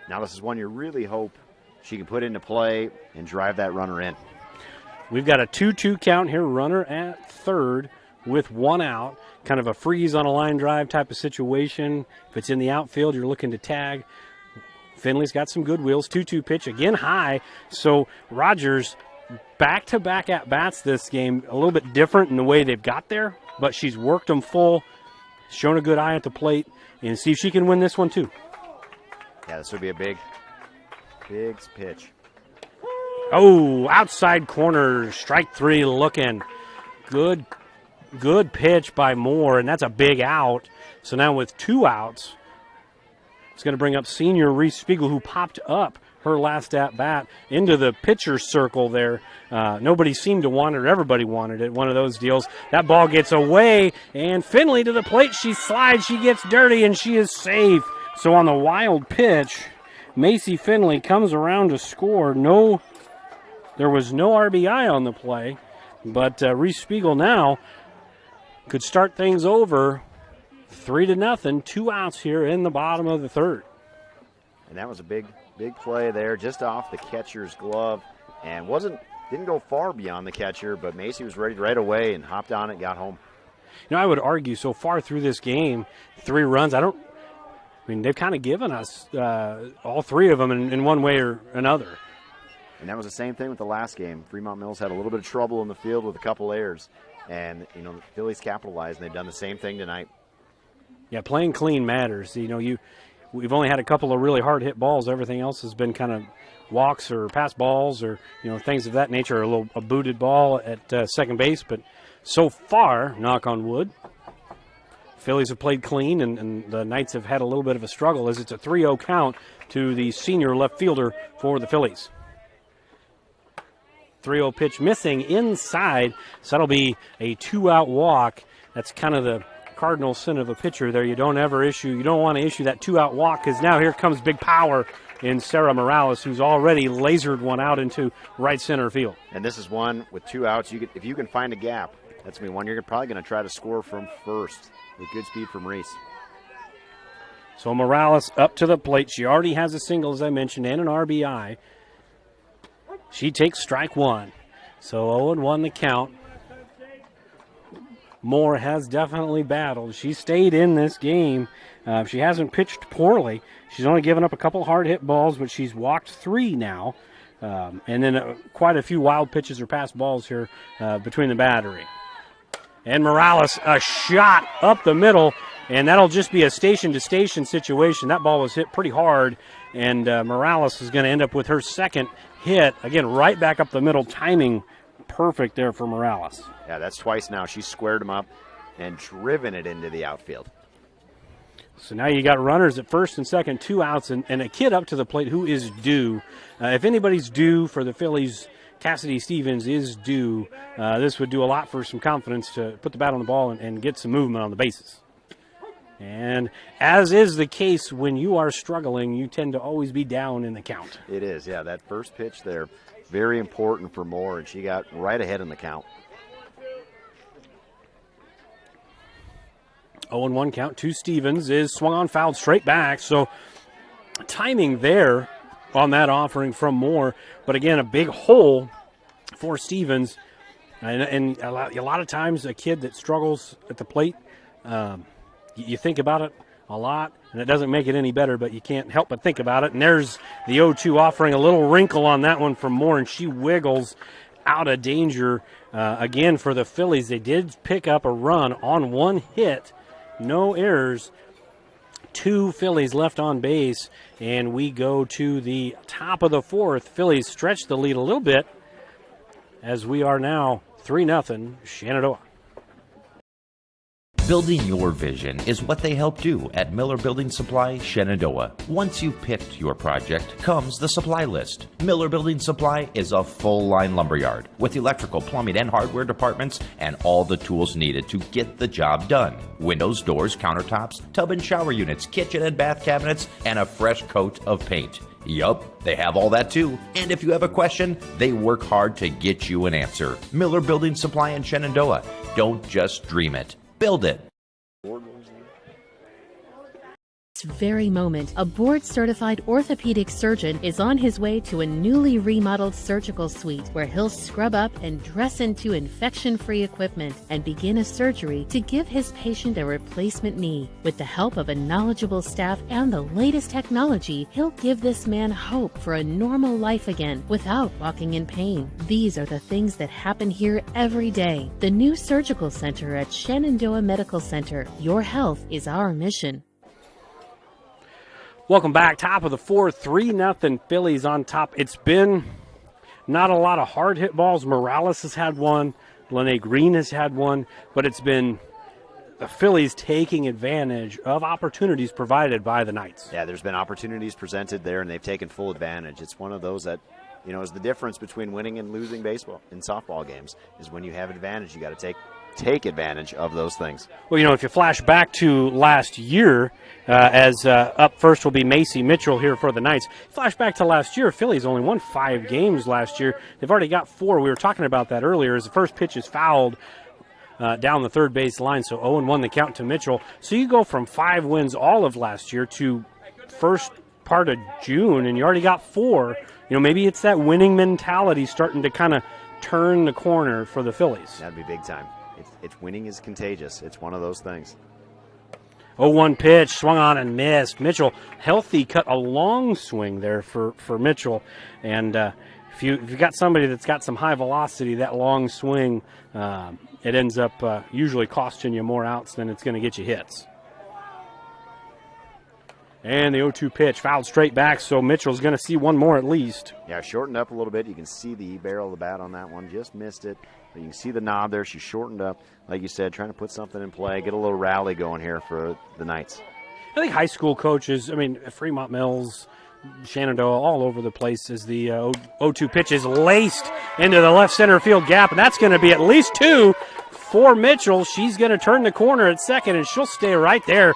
now this is one you really hope she can put into play and drive that runner in. We've got a 2-2 count here, runner at third with one out. Kind of a freeze on a line drive type of situation. If it's in the outfield, you're looking to tag. Finley's got some good wheels. 2-2 pitch, again high. So Rogers back-to-back at-bats this game. A little bit different in the way they've got there, but she's worked them full, shown a good eye at the plate, and see if she can win this one too. Yeah, this would be a big pitch. Oh, outside corner, strike three looking. Good pitch by Moore, and that's a big out. So now with two outs, it's going to bring up senior Reese Spiegel, who popped up her last at-bat into the pitcher's circle there. Nobody seemed to want it. Everybody wanted it. One of those deals. That ball gets away, and Finley to the plate. She slides. She gets dirty, and she is safe. So on the wild pitch, Macy Finley comes around to score. There was no RBI on the play, but Reese Spiegel now could start things over 3-0, 2 outs here in the bottom of the third. And that was a big play there, just off the catcher's glove, and didn't go far beyond the catcher, but Macy was ready right away and hopped on it, got home. You know, I would argue so far through this game, 3 runs. They've kind of given us all 3 of them in one way or another. And that was the same thing with the last game. Fremont-Mills had a little bit of trouble in the field with a couple errors, and the Phillies capitalized, and they've done the same thing tonight. Yeah, playing clean matters. We've only had a couple of really hard hit balls. Everything else has been kind of walks or pass balls or things of that nature. A booted ball at second base, but so far, knock on wood, Phillies have played clean, and the Knights have had a little bit of a struggle as it's a 3-0 count to the senior left fielder for the Phillies. 3-0 pitch missing inside, so that'll be a 2-out walk. That's kind of the cardinal sin of a pitcher there. You don't want to issue that 2-out walk, because now here comes big power in Sarah Morales, who's already lasered one out into right center field. And this is one with 2 outs. If you can find a gap, that's going to be one you're probably going to try to score from first with good speed from Reese. So Morales up to the plate. She already has a single, as I mentioned, and an RBI. She takes strike one. So 0-1 the count. Moore has definitely battled. She stayed in this game. She hasn't pitched poorly. She's only given up a couple hard hit balls, but she's walked 3 now. And then quite a few wild pitches or pass balls here between the battery. And Morales, a shot up the middle, and that'll just be a station-to-station situation. That ball was hit pretty hard, and Morales is going to end up with her second hit. Again, right back up the middle, timing perfect there for Morales. Yeah, that's twice now. She's squared them up and driven it into the outfield. So now you got runners at first and second, 2 outs, and a kid up to the plate who is due. If anybody's due for the Phillies, Cassidy Stevens is due. This would do a lot for some confidence to put the bat on the ball and get some movement on the bases. And as is the case when you are struggling, you tend to always be down in the count. It is, yeah. That first pitch there, very important for Moore, and she got right ahead in the count. 0-1 count to Stevens is swung on, fouled straight back. So timing there on that offering from Moore. But again, a big hole for Stevens. And a lot of times a kid that struggles at the plate, you think about it a lot, and it doesn't make it any better, but you can't help but think about it. And there's the 0-2 offering a little wrinkle on that one from Moore, and she wiggles out of danger. Again, for the Phillies, they did pick up a run on one hit, no errors. 2 Phillies left on base, and we go to the top of the 4th. Phillies stretch the lead a little bit as we are now 3-0 Shenandoah. Building your vision is what they help do at Miller Building Supply, Shenandoah. Once you've picked your project, comes the supply list. Miller Building Supply is a full-line lumberyard with electrical, plumbing, and hardware departments and all the tools needed to get the job done. Windows, doors, countertops, tub and shower units, kitchen and bath cabinets, and a fresh coat of paint. Yup, they have all that too. And if you have a question, they work hard to get you an answer. Miller Building Supply in Shenandoah. Don't just dream it. Build it. This very moment, a board-certified orthopedic surgeon is on his way to a newly remodeled surgical suite where he'll scrub up and dress into infection-free equipment and begin a surgery to give his patient a replacement knee. With the help of a knowledgeable staff and the latest technology, he'll give this man hope for a normal life again without walking in pain. These are the things that happen here every day. The new surgical center at Shenandoah Medical Center. Your health is our mission. Welcome back. Top of the 4th, 3-0 Phillies on top. It's been not a lot of hard hit balls. Morales has had one. Lene Green has had one. But it's been the Phillies taking advantage of opportunities provided by the Knights. Yeah, there's been opportunities presented there, and they've taken full advantage. It's one of those that, you know, is the difference between winning and losing baseball in softball games, is when you have advantage, you got to take advantage of those things. Well, you know, if you flash back to last year, up first will be Macy Mitchell here for the Knights. Flash back to last year, Phillies only won 5 games last year. They've already got 4. We were talking about that earlier as the first pitch is fouled down the third base line, so 0-1 the count to Mitchell. So you go from 5 wins all of last year to first part of June, and you already got 4. You know, maybe it's that winning mentality starting to kind of turn the corner for the Phillies. That'd be big time. It's winning is contagious. It's one of those things. 0-1 pitch, swung on and missed. Mitchell, healthy, cut a long swing there for Mitchell. And if you've got somebody that's got some high velocity, that long swing, it ends up usually costing you more outs than it's going to get you hits. And the 0-2 pitch fouled straight back, so Mitchell's going to see one more at least. Yeah, shortened up a little bit. You can see the barrel of the bat on that one. Just missed it. But you can see the knob there. She shortened up, like you said, trying to put something in play, get a little rally going here for the Knights. I think high school coaches, I mean, Fremont-Mills, Shenandoah, all over the place as the 0-2 pitch is laced into the left center field gap, and that's going to be at least 2 for Mitchell. She's going to turn the corner at second, and she'll stay right there.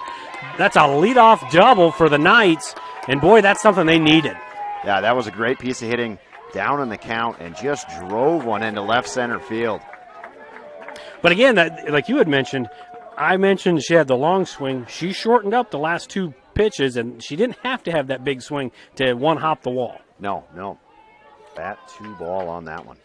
That's a leadoff double for the Knights, and boy, that's something they needed. Yeah, that was a great piece of hitting down in the count and just drove one into left center field. But again, that, like you had mentioned, I mentioned she had the long swing. She shortened up the last 2 pitches, and she didn't have to have that big swing to one-hop the wall. No. Bat 2 ball on that one.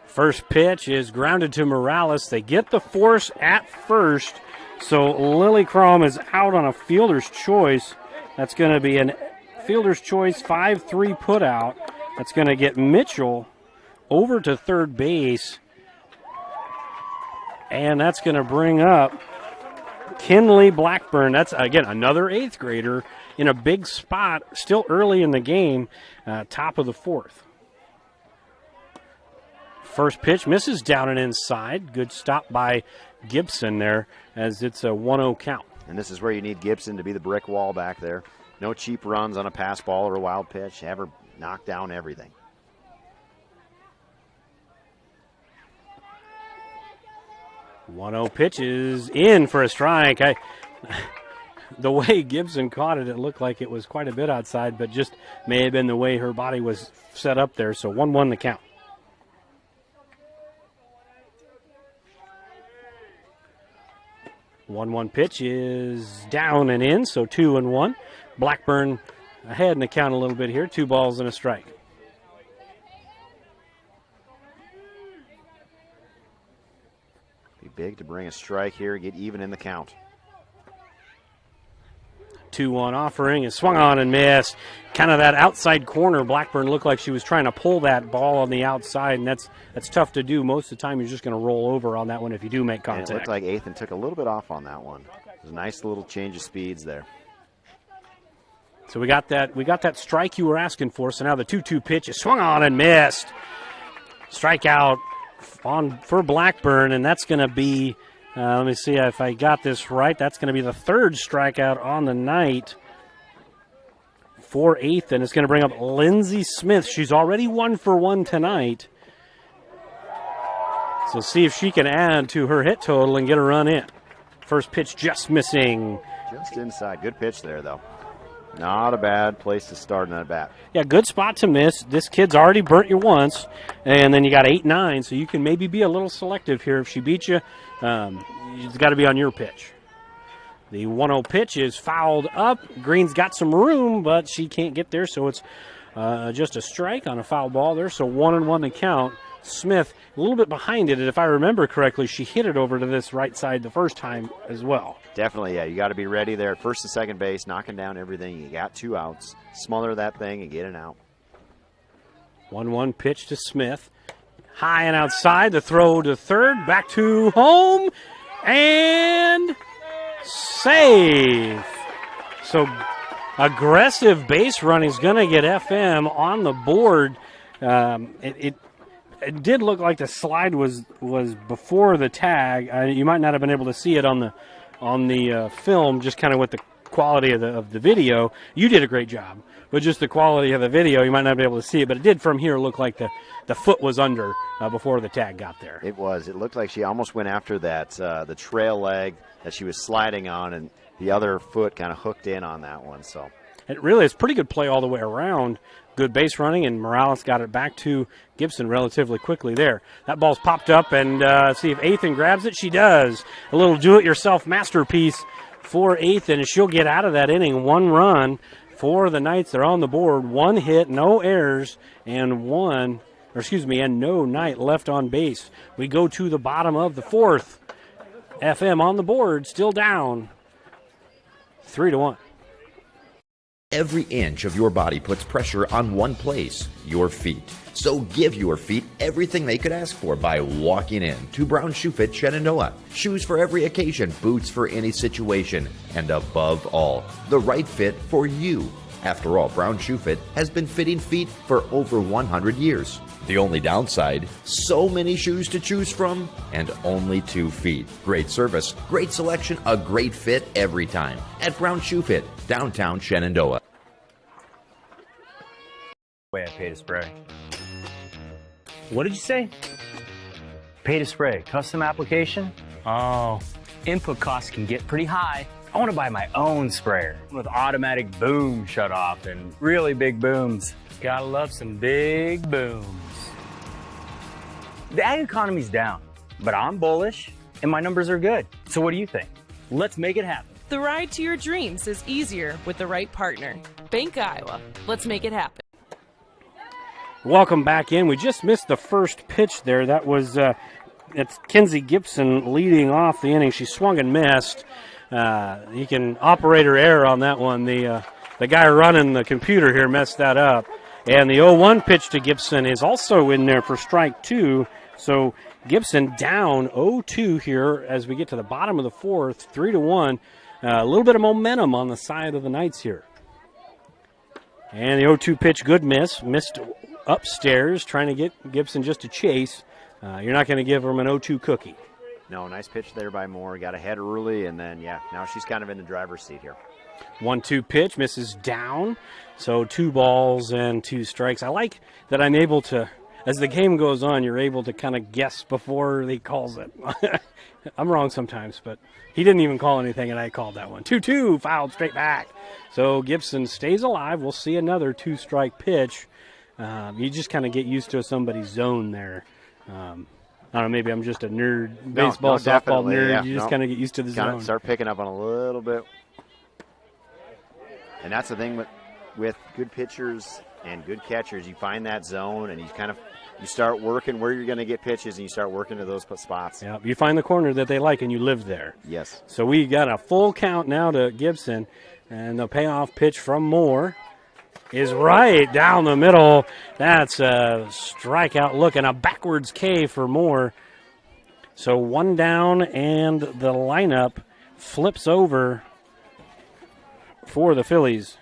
First pitch is grounded to Morales. They get the force at first, so Lily Crom is out on a fielder's choice. That's going to be an fielder's choice 5-3 put out. That's going to get Mitchell over to third base, and that's going to bring up Kinley Blackburn. That's, again, another 8th grader in a big spot, still early in the game, top of the 4th. First pitch misses down and inside. Good stop by Gibson there as it's a 1-0 count. And this is where you need Gibson to be the brick wall back there. No cheap runs on a pass ball or a wild pitch. Have her knock down everything. .0 pitch is in for a strike. The way Gibson caught it, it looked like it was quite a bit outside, but just may have been the way her body was set up there. So 1-1 the count. One pitch is down and in, so 2-1. Blackburn ahead in the count a little bit here. 2 balls and a strike. Be big to bring a strike here, get even in the count. 2-1 offering and swung on and missed. Kind of that outside corner. Blackburn looked like she was trying to pull that ball on the outside, and that's tough to do. Most of the time, you're just going to roll over on that one if you do make contact. And it looked like Athan took a little bit off on that one. It was a nice little change of speeds there. So we got that strike you were asking for. So now the 2-2 pitch is swung on and missed. Strikeout for Blackburn, and that's going to be. Let me see if I got this right. That's going to be the third strikeout on the night for Athan. It's going to bring up Lindsey Smith. She's already 1 for 1 tonight. So see if she can add to her hit total and get a run in. First pitch just missing. Just inside. Good pitch there, though. Not a bad place to start in that bat. Yeah, good spot to miss. This kid's already burnt you once, and then you got 8-9, so you can maybe be a little selective here. If she beats you, it's got to be on your pitch. The 1-0 pitch is fouled up. Green's got some room, but she can't get there, so it's just a strike on a foul ball there. So 1-1 to count. Smith a little bit behind it, and if I remember correctly, she hit it over to this right side the first time as well. Definitely, yeah. You got to be ready there at first and second base, knocking down everything. You got 2 outs. Smother that thing and get it out. 1-1 pitch to Smith. High and outside. The throw to third. Back to home. And safe. So aggressive base running is going to get FM on the board. It did look like the slide was before the tag. You might not have been able to see it on the film, just kind of with the quality of the video. You did a great job, but just the quality of the video, you might not be able to see it. But it did from here look like the foot was under before the tag got there. It was. It looked like she almost went after that the trail leg that she was sliding on, and the other foot kind of hooked in on that one. So it really is pretty good play all the way around. Good base running, and Morales got it back to Gibson relatively quickly there. That ball's popped up, and see if Athan grabs it. She does. A little do-it-yourself masterpiece for Athan, and she'll get out of that inning. 1 run for the Knights. They're on the board. 1 hit, no errors, and no Knight left on base. We go to the bottom of the 4th. FM on the board, still down 3-1. Every inch of your body puts pressure on one place, your feet. So give your feet everything they could ask for by walking in to Brown Shoe Fit Shenandoah. Shoes for every occasion, boots for any situation, and above all, the right fit for you. After all, Brown Shoe Fit has been fitting feet for over 100 years. The only downside, so many shoes to choose from and only 2 feet. Great service, great selection, a great fit every time at Brown Shoe Fit, downtown Shenandoah. Way I pay to spray. What did you say? Pay to spray. Custom application? Oh, input costs can get pretty high. I want to buy my own sprayer with automatic boom shut off and really big booms. Gotta love some big booms. The ag economy's down, but I'm bullish and my numbers are good. So what do you think? Let's make it happen. The ride to your dreams is easier with the right partner. Bank Iowa. Let's make it happen. Welcome back in. We just missed the first pitch there. That was it's Kenzie Gibson leading off the inning. She swung and missed. You can operator error on that one. The guy running the computer here messed that up. And the 0-1 pitch to Gibson is also in there for strike 2. So Gibson down 0-2 here as we get to the bottom of the 4th, 3-1. A little bit of momentum on the side of the Knights here. And the 0-2 pitch, good miss. Missed upstairs, trying to get Gibson just to chase. You're not going to give him an 0-2 cookie. No, nice pitch there by Moore. Got ahead early, and then, now she's kind of in the driver's seat here. 1-2 pitch, misses down. So 2 balls and 2 strikes. I like that I'm able to, as the game goes on, you're able to kind of guess before he calls it. I'm wrong sometimes, but he didn't even call anything, and I called that one. 2-2, fouled straight back. So Gibson stays alive. We'll see another 2-strike pitch. You just kind of get used to somebody's zone there. I don't know, maybe I'm just a nerd, baseball, softball nerd. Yeah, you just kind of get used to the zone. Start picking up on a little bit. And that's the thing with good pitchers, And good catchers, you find that zone, and you start working where you're going to get pitches, and you start working to those spots. Yeah, you find the corner that they like, and you live there. Yes. So we got a full count now to Gibson, and the payoff pitch from Moore is right down the middle. That's a strikeout look, and a backwards K for Moore. So one down, and the lineup flips over for the Phillies.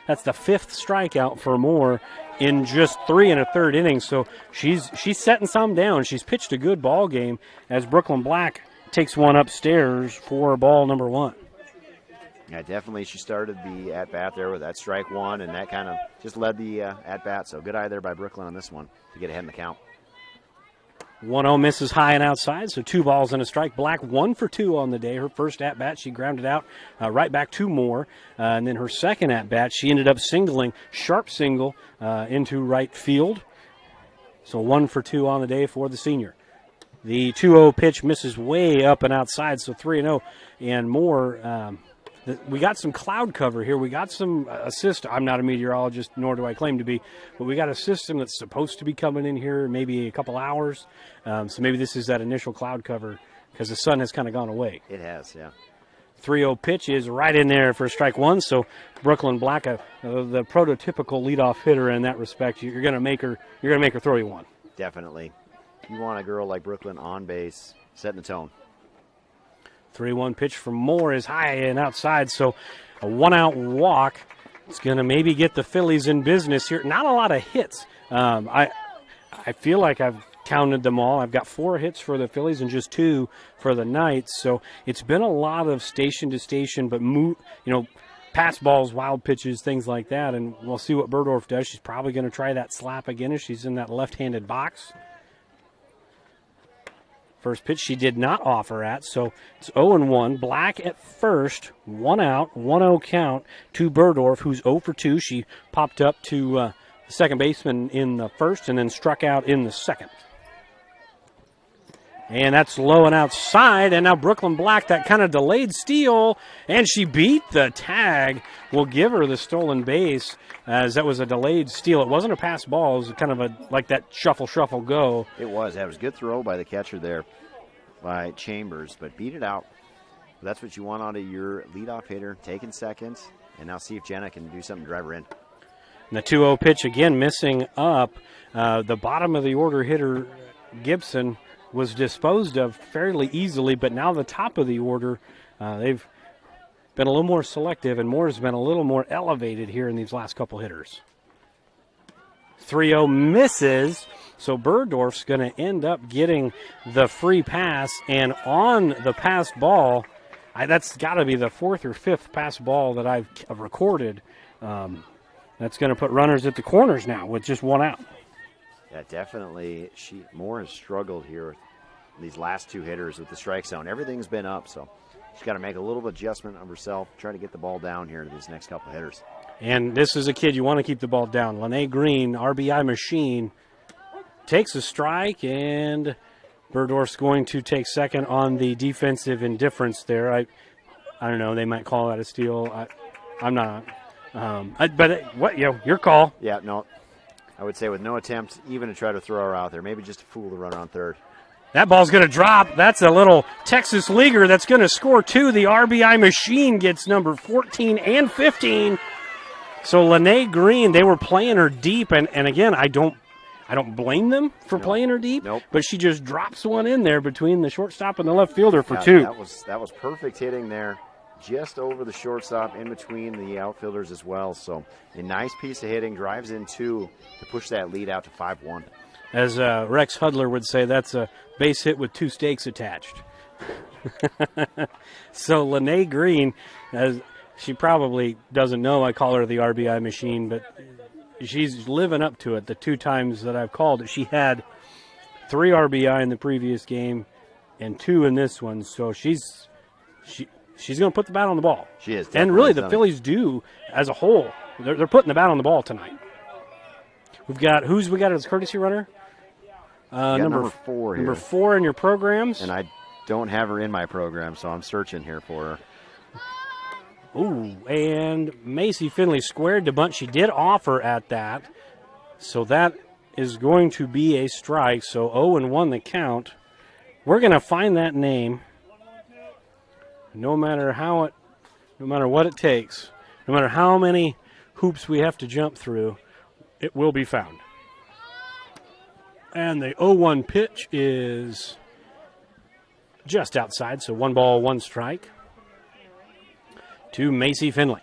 That's the 5th strikeout for Moore in just 3 1/3 innings. So she's setting some down. She's pitched a good ball game as Brooklyn Black takes one upstairs for ball number 1. Yeah, definitely. She started the at-bat there with that strike one, and that kind of just led the at-bat. So good eye there by Brooklyn on this one to get ahead in the count. 1-0 misses high and outside, so 2 balls and a strike. Black 1 for 2 on the day. Her first at-bat, she grounded out right back to Moore. And then her second at-bat, she ended up singling, sharp single into right field. So 1 for 2 on the day for the senior. The 2-0 pitch misses way up and outside, so 3-0. And Moore, we got some cloud cover here. We got some assist. I'm not a meteorologist, nor do I claim to be, but we got a system that's supposed to be coming in here maybe a couple hours. So maybe this is that initial cloud cover because the sun has kind of gone away. It has, yeah. 3-0 pitch is right in there for strike 1. So Brooklyn Black, the prototypical leadoff hitter in that respect, you're going to make her throw you one. Definitely. You want a girl like Brooklyn on base, setting the tone. 3-1 pitch from Moore is high and outside, so a 1-out walk. It's going to maybe get the Phillies in business here. Not a lot of hits. I feel like I've counted them all. I've got 4 hits for the Phillies and just 2 for the Knights. So it's been a lot of station to station, but pass balls, wild pitches, things like that. And we'll see what Berdorf does. She's probably going to try that slap again if she's in that left-handed box. First pitch she did not offer at, so it's 0-1. Black at first, 1 out, 1-0 count to Berdorf, who's 0 for 2. She popped up to the second baseman in the first and then struck out in the second. And that's low and outside, and now Brooklyn Black, that kind of delayed steal, and she beat the tag. Will give her the stolen base, as that was a delayed steal. It wasn't a pass ball. It was kind of like that shuffle, go. It was. That was a good throw by the catcher there, by Chambers, but beat it out. That's what you want out of your leadoff hitter, taking seconds, and now see if Jenna can do something to drive her in. And the 2-0 pitch again missing up. The bottom of the order hitter, Gibson, was disposed of fairly easily, but now the top of the order, they've been a little more selective, and Moore's been a little more elevated here in these last couple hitters. 3-0 misses, so Berdorf's going to end up getting the free pass, and on the pass ball, that's got to be the 4th or 5th pass ball that I've recorded. That's going to put runners at the corners now with just 1 out. Yeah, definitely. Moore has struggled here with these last 2 hitters with the strike zone. Everything's been up, so she's got to make a little adjustment of herself, try to get the ball down here to these next couple hitters. And this is a kid you want to keep the ball down. Lene Green, RBI machine, takes a strike, and Berdorf's going to take second on the defensive indifference there. I don't know. They might call that a steal. I'm not. Your call. Yeah, no. I would say with no attempt even to try to throw her out there. Maybe just to fool the runner on third. That ball's going to drop. That's a little Texas leaguer that's going to score 2. The RBI machine gets number 14 and 15. So Lene Green, they were playing her deep, and again, I don't blame them for playing her deep, but she just drops one in there between the shortstop and the left fielder for 2. That was perfect hitting there, just over the shortstop, in between the outfielders as well. So a nice piece of hitting, drives in 2 to push that lead out to 5-1. As Rex Hudler would say, that's a base hit with 2 stakes attached. So Lene Green, as she probably doesn't know I call her the RBI machine, but she's living up to it. The 2 times that I've called it, she had 3 RBI in the previous game and 2 in this one. So she's going to put the bat on the ball. She is. And really, the Phillies do, as a whole, they're putting the bat on the ball tonight. We got as courtesy runner? Number 4 here. Number 4 in your programs. And I don't have her in my program, so I'm searching here for her. Ooh, and Macy Finley squared the bunt. She did offer at that. So that is going to be a strike. So 0-1 the count. We're going to find that name no matter what it takes, no matter how many hoops we have to jump through, it will be found. And the 0-1 pitch is just outside, so 1 ball, 1 strike to Macy Finley.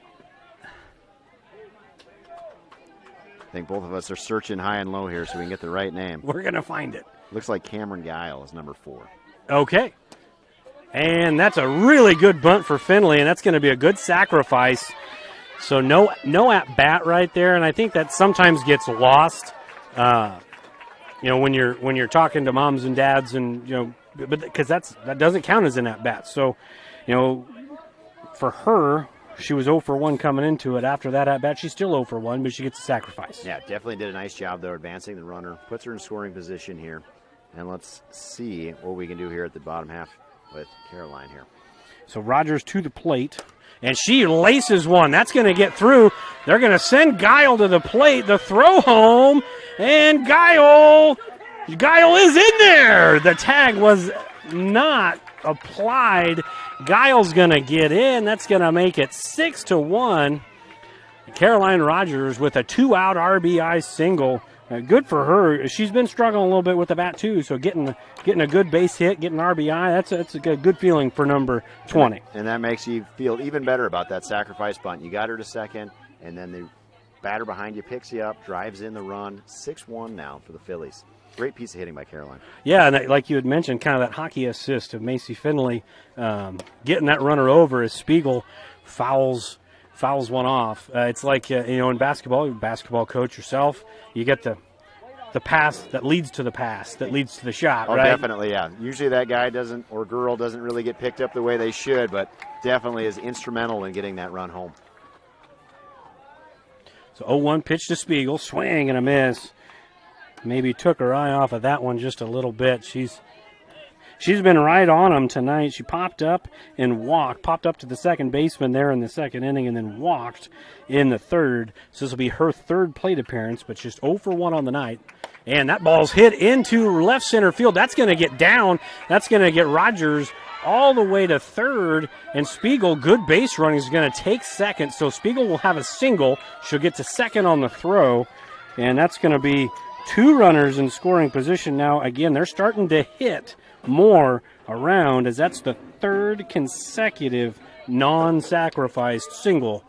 I think both of us are searching high and low here so we can get the right name. We're going to find it. Looks like Cameron Guile is number 4. Okay. And that's a really good bunt for Finley, and that's going to be a good sacrifice. So no at-bat right there, and I think that sometimes gets lost, when you're talking to moms and dads, and but because that doesn't count as an at-bat. So, for her, she was 0 for 1 coming into it. After that at-bat, she's still 0 for 1, but she gets a sacrifice. Yeah, definitely did a nice job, though, advancing the runner. Puts her in scoring position here. And let's see what we can do here at the bottom half with Caroline here. So Rogers to the plate, and she laces one. That's going to get through. They're going to send Guile to the plate. The throw home, and Guile is in there. The tag was not applied. Guile's going to get in. That's going to make it 6-1. Caroline Rogers with a 2-out RBI single. Good for her. She's been struggling a little bit with the bat too, so getting a good base hit, getting RBI, that's a good feeling for number 20. And that makes you feel even better about that sacrifice bunt. You got her to second, and then the batter behind you picks you up, drives in the run. 6-1 now for the Phillies. Great piece of hitting by Caroline. Yeah, and like you had mentioned, kind of that hockey assist of Macy Finley getting that runner over as Spiegel fouls one off. It's like, in basketball, you're a basketball coach yourself, you get the pass that leads to the pass, that leads to the shot, right? Definitely, yeah. Usually that guy or girl doesn't really get picked up the way they should, but definitely is instrumental in getting that run home. So 0-1 pitch to Spiegel, swing and a miss. Maybe took her eye off of that one just a little bit. She's been right on him tonight. She popped up and popped up to the second baseman there in the second inning and then walked in the third. So this will be her third plate appearance, but just 0 for 1 on the night. And that ball's hit into left center field. That's going to get down. That's going to get Rogers all the way to third. And Spiegel, good base running, is going to take second. So Spiegel will have a single. She'll get to second on the throw. And that's going to be 2 runners in scoring position now. Again, they're starting to hit more around, as that's the 3rd consecutive non-sacrificed single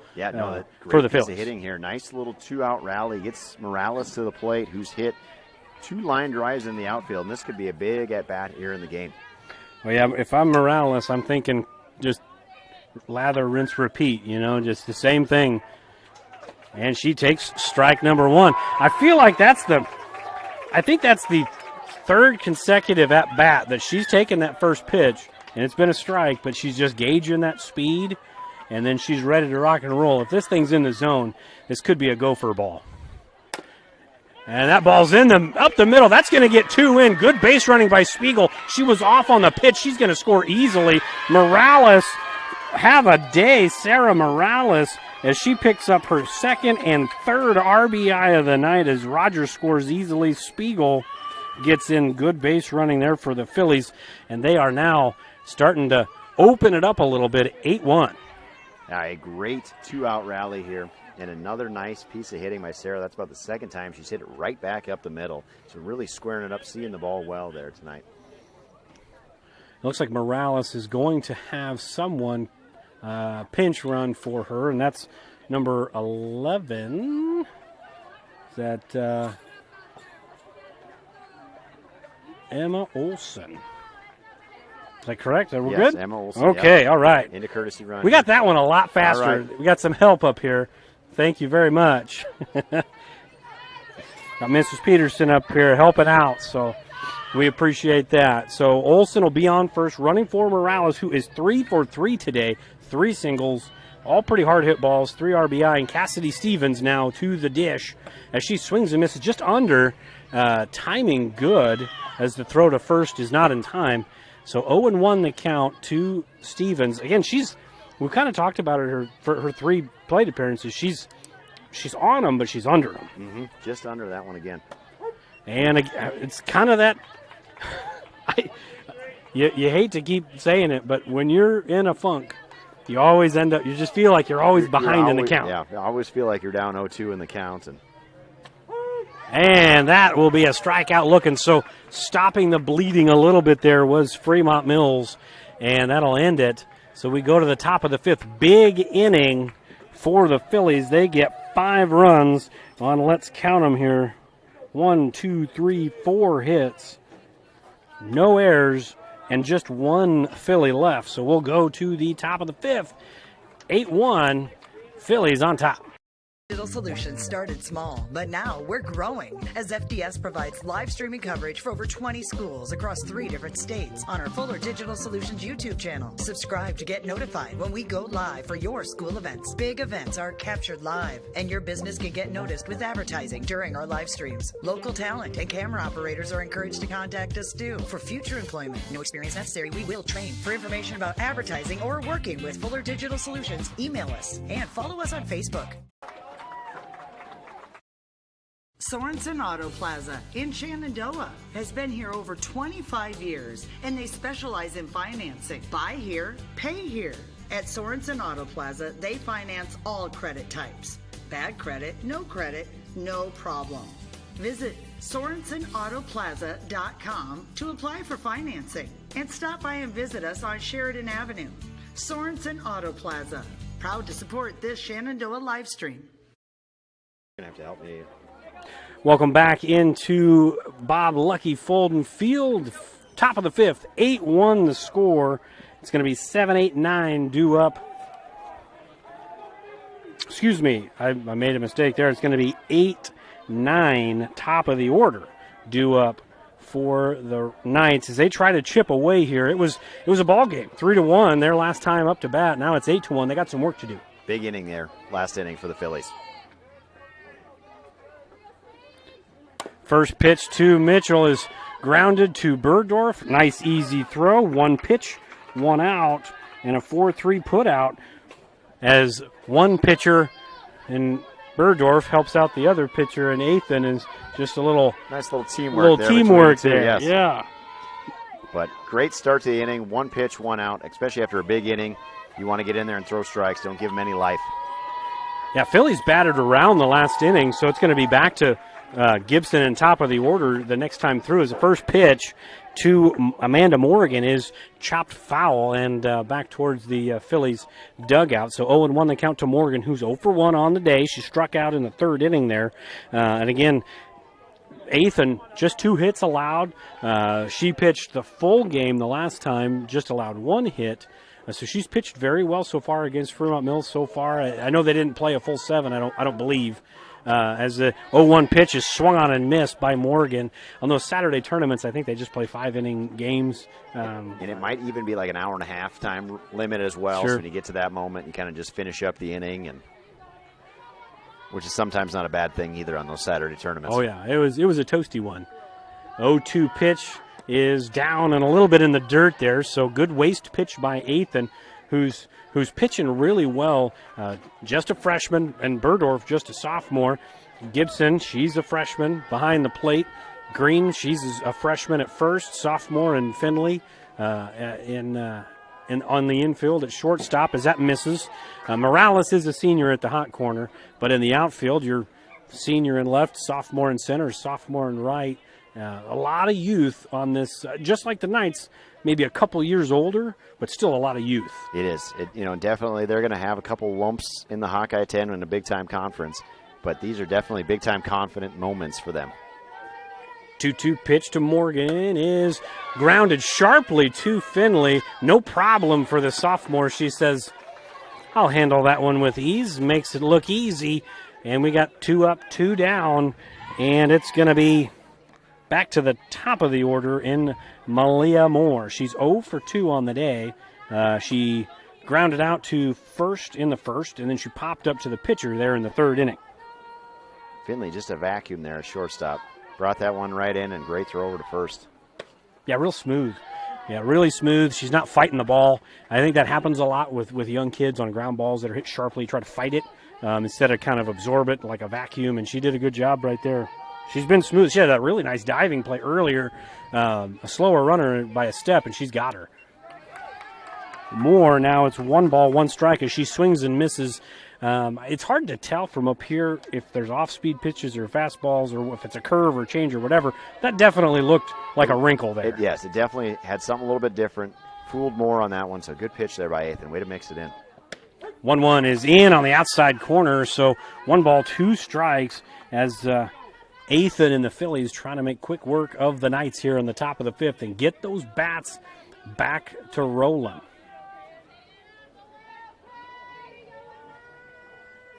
for the Phillies. Hitting here, nice little 2-out rally, gets Morales to the plate, who's hit 2 line drives in the outfield, and this could be a big at-bat here in the game. Well, yeah, if I'm Morales, I'm thinking just lather, rinse, repeat, just the same thing. And she takes strike number 1. I feel like that's the 3rd consecutive at-bat that she's taken that first pitch, and it's been a strike, but she's just gauging that speed, and then she's ready to rock and roll. If this thing's in the zone, this could be a gopher ball. And that ball's up the middle. That's going to get 2 in. Good base running by Spiegel. She was off on the pitch. She's going to score easily. Morales, have a day. Sarah Morales, as she picks up her 2nd and 3rd RBI of the night as Rogers scores easily. Spiegel gets in good base running there for the Phillies, and they are now starting to open it up a little bit, 8-1. A great 2-out rally here, and another nice piece of hitting by Sarah. That's about the 2nd time she's hit it right back up the middle. So really squaring it up, seeing the ball well there tonight. It looks like Morales is going to have someone pinch run for her, and that's number 11. Is that Emma Olson? Is that correct? Are we good? Emma Olson. Okay, yep. All right. Into courtesy run. We got that one a lot faster. Right. We got some help up here. Thank you very much. Got Mrs. Peterson up here helping out, so we appreciate that. So Olson will be on first, running for Morales, who is 3 for 3 today. 3 singles, all pretty hard hit balls, 3 RBI, and Cassidy Stevens now to the dish as she swings and misses just under. Timing good as the throw to first is not in time. So 0-1 the count to Stevens. Again, we kind of talked about it for her 3 plate appearances. She's on them, but she's under them. Mm-hmm. Just under that one again. And it's kind of that. You hate to keep saying it, but when you're in a funk, you always end up. You just feel like you're always behind in the count. Yeah, I always feel like you're down 0-2 in the count, and that will be a strikeout looking. So stopping the bleeding a little bit there was Fremont-Mills, and that'll end it. So we go to the top of the 5th. Big inning for the Phillies. They get 5 runs on, let's count them here, 1, 2, 3, 4 hits, no errors, and just 1 Philly left. So we'll go to the top of the 5th. 8-1, Phillies on top. Digital Solutions started small, but now we're growing as FDS provides live streaming coverage for over 20 schools across 3 different states on our Fuller Digital Solutions YouTube channel. Subscribe to get notified when we go live for your school events. Big events are captured live, and your business can get noticed with advertising during our live streams. Local talent and camera operators are encouraged to contact us too. For future employment, no experience necessary, we will train. For information about advertising or working with Fuller Digital Solutions, email us and follow us on Facebook. Sorensen Auto Plaza in Shenandoah has been here over 25 years, and they specialize in financing. Buy here, pay here. At Sorensen Auto Plaza, they finance all credit types. Bad credit, no problem. Visit SorensenAutoplaza.com to apply for financing, and stop by and visit us on Sheridan Avenue. Sorensen Auto Plaza, proud to support this Shenandoah live stream. You're going to have to help me. Welcome back into Bob Lucky Fulton Field. Top of the 5th, 8-1 the score. It's going to be 7-8-9 due up. Excuse me, I made a mistake there. It's going to be 8-9 top of the order due up for the Knights as they try to chip away here. It was a ball game, 3-1 their last time up to bat. Now it's 8-1. They got some work to do. Big inning there, last inning for the Phillies. First pitch to Mitchell is grounded to Berdorf. Nice easy throw. 1 pitch, 1 out, and a 4-3 put out as one pitcher in Berdorf helps out the other pitcher, and Ethan is just a little nice little teamwork there. Yes. Yeah. But great start to the inning. 1 pitch, 1 out, especially after a big inning. You want to get in there and throw strikes. Don't give them any life. Yeah, Phillies batted around the last inning, so it's going to be back to Gibson in top of the order the next time through. As the first pitch to Amanda Morgan is chopped foul and back towards the Phillies dugout. So 0-1 the count to Morgan, who's 0-for-1 on the day. She struck out in the 3rd inning there. And again, Ethan, just 2 hits allowed. She pitched the full game the last time, just allowed 1 hit. So she's pitched very well so far against Fremont-Mills so far. I know they didn't play a full 7, I don't believe. As the 0-1 pitch is swung on and missed by Morgan. On those Saturday tournaments, I think they just play 5-inning games. And it might even be like an hour and a half time limit as well. Sure. So when you get to that moment, you kind of just finish up the inning, and which is sometimes not a bad thing either on those Saturday tournaments. Oh, yeah, it was a toasty one. 0-2 pitch is down and a little bit in the dirt there, so good waste pitch by Ethan, who's pitching really well. Just a freshman, and Berdorf just a sophomore. Gibson, she's a freshman behind the plate. Green, she's a freshman at first, sophomore, and Finley on the infield at shortstop as that misses. Morales is a senior at the hot corner, but in the outfield, you're senior in left, sophomore in center, sophomore in right. A lot of youth on this, just like the Knights, maybe a couple years older, but still a lot of youth. It is. Definitely they're going to have a couple lumps in the Hawkeye 10 in a big-time conference, but these are definitely big-time confident moments for them. 2-2 pitch to Morgan is grounded sharply to Finley. No problem for the sophomore. She says, I'll handle that one with ease. Makes it look easy. And we got 2 up, 2 down, and it's going to be back to the top of the order in Malia Moore. She's 0-for-2 on the day. She grounded out to first in the first, and then she popped up to the pitcher there in the 3rd inning. Finley just a vacuum there at shortstop. Brought that one right in, and great throw over to first. Yeah, real smooth. Yeah, really smooth. She's not fighting the ball. I think that happens a lot with young kids on ground balls that are hit sharply, try to fight it instead of kind of absorb it like a vacuum, and she did a good job right there. She's been smooth. She had a really nice diving play earlier, a slower runner by a step, and she's got her. Moore, now it's 1 ball, 1 strike as she swings and misses. It's hard to tell from up here if there's off-speed pitches or fastballs or if it's a curve or change or whatever. That definitely looked like a wrinkle there. Yes, it definitely had something a little bit different. Fooled Moore on that one, so good pitch there by Ethan. Way to mix it in. 1-1 is in on the outside corner, so 1 ball, 2 strikes as Ethan and the Phillies trying to make quick work of the Knights here in the top of the 5th and get those bats back to rolling.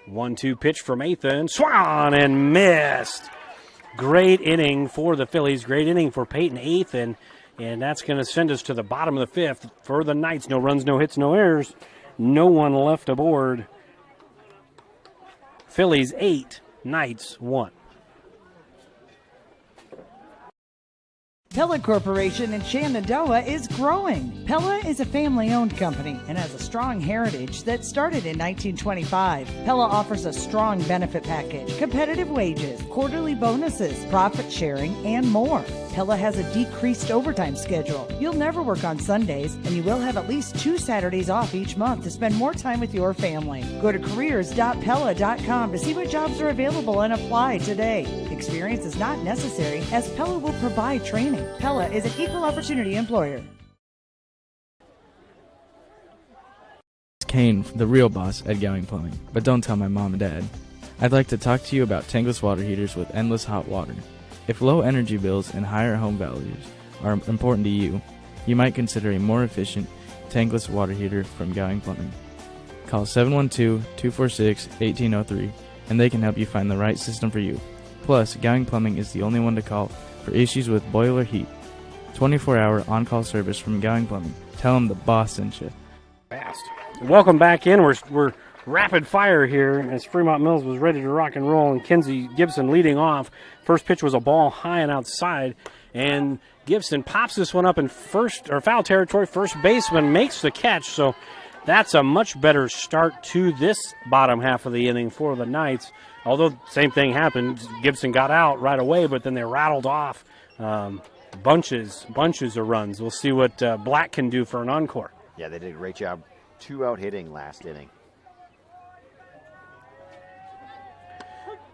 1-2 pitch from Ethan. Swung and missed. Great inning for the Phillies. Great inning for Peyton Ethan. And that's going to send us to the bottom of the 5th for the Knights. No runs, no hits, no errors. No one left aboard. Phillies 8, Knights 1. Pella Corporation in Shenandoah is growing. Pella is a family-owned company and has a strong heritage that started in 1925. Pella offers a strong benefit package, competitive wages, quarterly bonuses, profit sharing, and more. Pella has a decreased overtime schedule. You'll never work on Sundays, and you will have at least 2 Saturdays off each month to spend more time with your family. Go to careers.pella.com to see what jobs are available and apply today. Experience is not necessary, as Pella will provide training. Pella is an equal opportunity employer. It's Kane, the real boss at Gowing Plumbing, but don't tell my mom and dad. I'd like to talk to you about tankless water heaters with endless hot water. If low energy bills and higher home values are important to you, you might consider a more efficient tankless water heater from Gowing Plumbing. Call 712-246-1803 and they can help you find the right system for you. Plus, Gowing Plumbing is the only one to call for issues with boiler heat. 24-hour on-call service from Gowing Plumbing. Tell them the boss sent you. Fast. Welcome back in. We're rapid fire here as Fremont-Mills was ready to rock and roll, and Kenzie Gibson leading off. First pitch was a ball high and outside, and Gibson pops this one up in first or foul territory. First baseman makes the catch, so that's a much better start to this bottom half of the inning for the Knights. Although same thing happened, Gibson got out right away, but then they rattled off bunches of runs. We'll see what Black can do for an encore. Yeah, they did a great job. 2-out hitting last inning.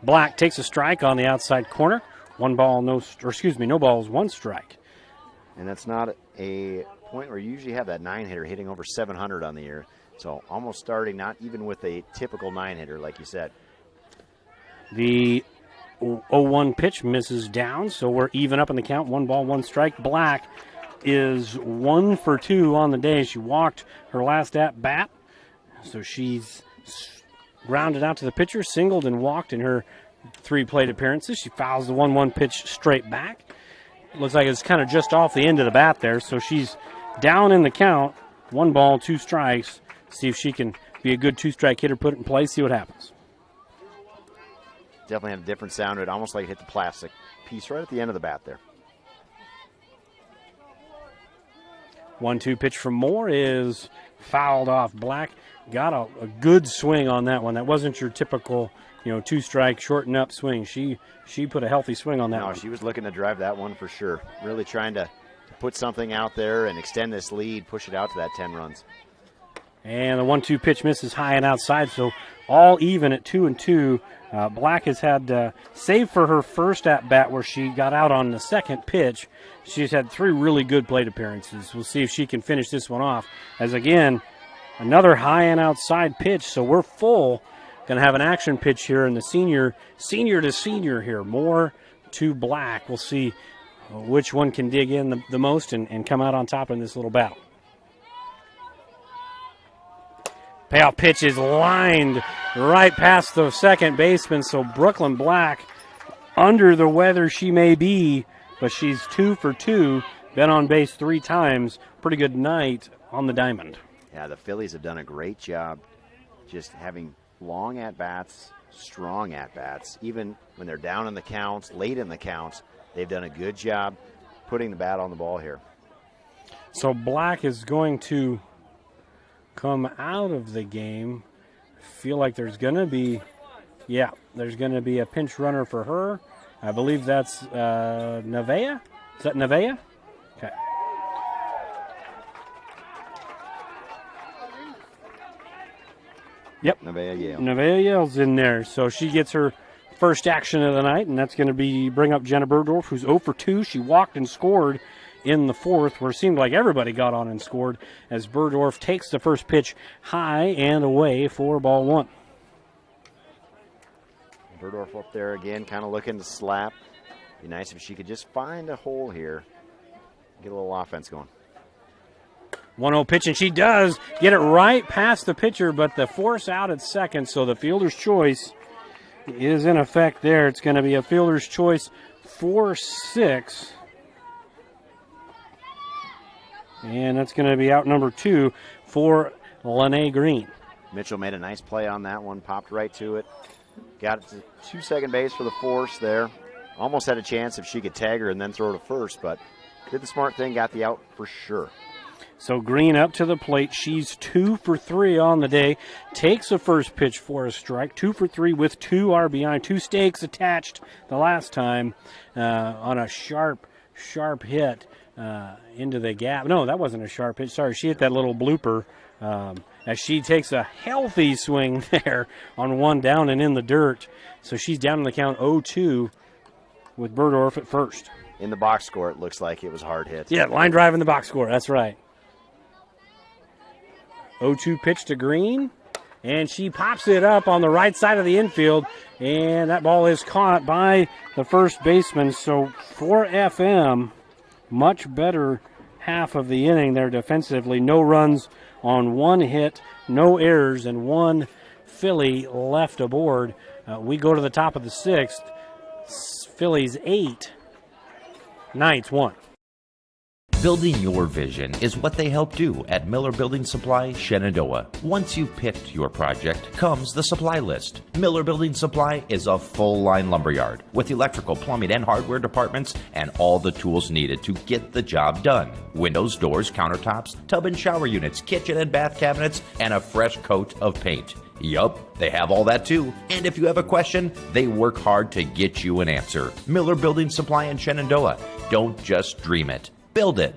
Black takes a strike on the outside corner. No balls, 1 strike. And that's not a point where you usually have that 9-hitter hitting over 700 on the year. So almost starting not even with a typical 9-hitter, like you said. The 0-1 pitch misses down, so we're even up in the count. 1 ball, 1 strike. Black is 1 for 2 on the day. She walked her last at bat, so she's grounded out to the pitcher, singled and walked in her 3 plate appearances. She fouls the 1-1 pitch straight back. Looks like it's kind of just off the end of the bat there, so she's down in the count. 1 ball, 2 strikes. See if she can be a good 2-strike hitter, put it in play, see what happens. Definitely had a different sound to it, almost like it hit the plastic piece right at the end of the bat there. 1-2 pitch from Moore is fouled off. Black got a good swing on that one. That wasn't your typical, 2-strike, shorten up swing. She put a healthy swing on that one. She was looking to drive that one for sure. Really trying to put something out there and extend this lead, push it out to that 10 runs. And the 1-2 pitch misses high and outside, so all even at 2-2. Black has had, save for her first at-bat where she got out on the second pitch, she's had 3 really good plate appearances. We'll see if she can finish this one off. As again, another high and outside pitch, so we're full. Going to have an action pitch here in the senior to senior here. Moore to Black. We'll see which one can dig in the most and come out on top in this little battle. Payoff pitch is lined right past the second baseman, so Brooklyn Black, under the weather she may be, but she's 2 for 2, been on base 3 times. Pretty good night on the diamond. Yeah, the Phillies have done a great job just having long at-bats, strong at-bats. Even when they're down in the counts, late in the counts, they've done a good job putting the bat on the ball here. So Black is going to come out of the game. Feel like there's going to be, there's going to be a pinch runner for her. I believe that's Nevaeh. Is that Nevaeh? Okay. Yep. Nevaeh Yale's in there. So she gets her first action of the night, and that's going to be bring up Jenna Burdorf, who's 0 for 2. She walked and scored in the fourth, where it seemed like everybody got on and scored, as Burdorf takes the first pitch high and away for ball one. Burdorf up there again, kind of looking to slap. Be nice if she could just find a hole here, get a little offense going. 1-0 pitch, and she does get it right past the pitcher, but the force out at second, so the fielder's choice is in effect there. It's going to be a fielder's choice 4-6. And that's going to be out number 2 for Lene Green. Mitchell made a nice play on that one, popped right to it. Got it to second base for the force there. Almost had a chance if she could tag her and then throw to first, but did the smart thing, got the out for sure. So Green up to the plate. She's 2 for 3 on the day. Takes a first pitch for a strike. 2 for 3 with 2 RBI. 2 stakes attached the last time on a sharp hit into the gap. No, that wasn't a sharp hit. Sorry, she hit that little blooper as she takes a healthy swing there on one down and in the dirt. So she's down in the count 0-2 with Burdorf at first. In the box score, it looks like it was a hard hit. Yeah, line drive in the box score. That's right. 0-2 pitch to Green, and she pops it up on the right side of the infield, and that ball is caught by the first baseman. So for FM, much better half of the inning there defensively. No runs on 1 hit, no errors, and 1 Philly left aboard. We go to the top of the 6th. Phillies 8, Knights 1. Building your vision is what they help do at Miller Building Supply, Shenandoah. Once you've picked your project, comes the supply list. Miller Building Supply is a full-line lumberyard with electrical, plumbing, and hardware departments and all the tools needed to get the job done. Windows, doors, countertops, tub and shower units, kitchen and bath cabinets, and a fresh coat of paint. Yup, they have all that too. And if you have a question, they work hard to get you an answer. Miller Building Supply in Shenandoah. Don't just dream it. Build it.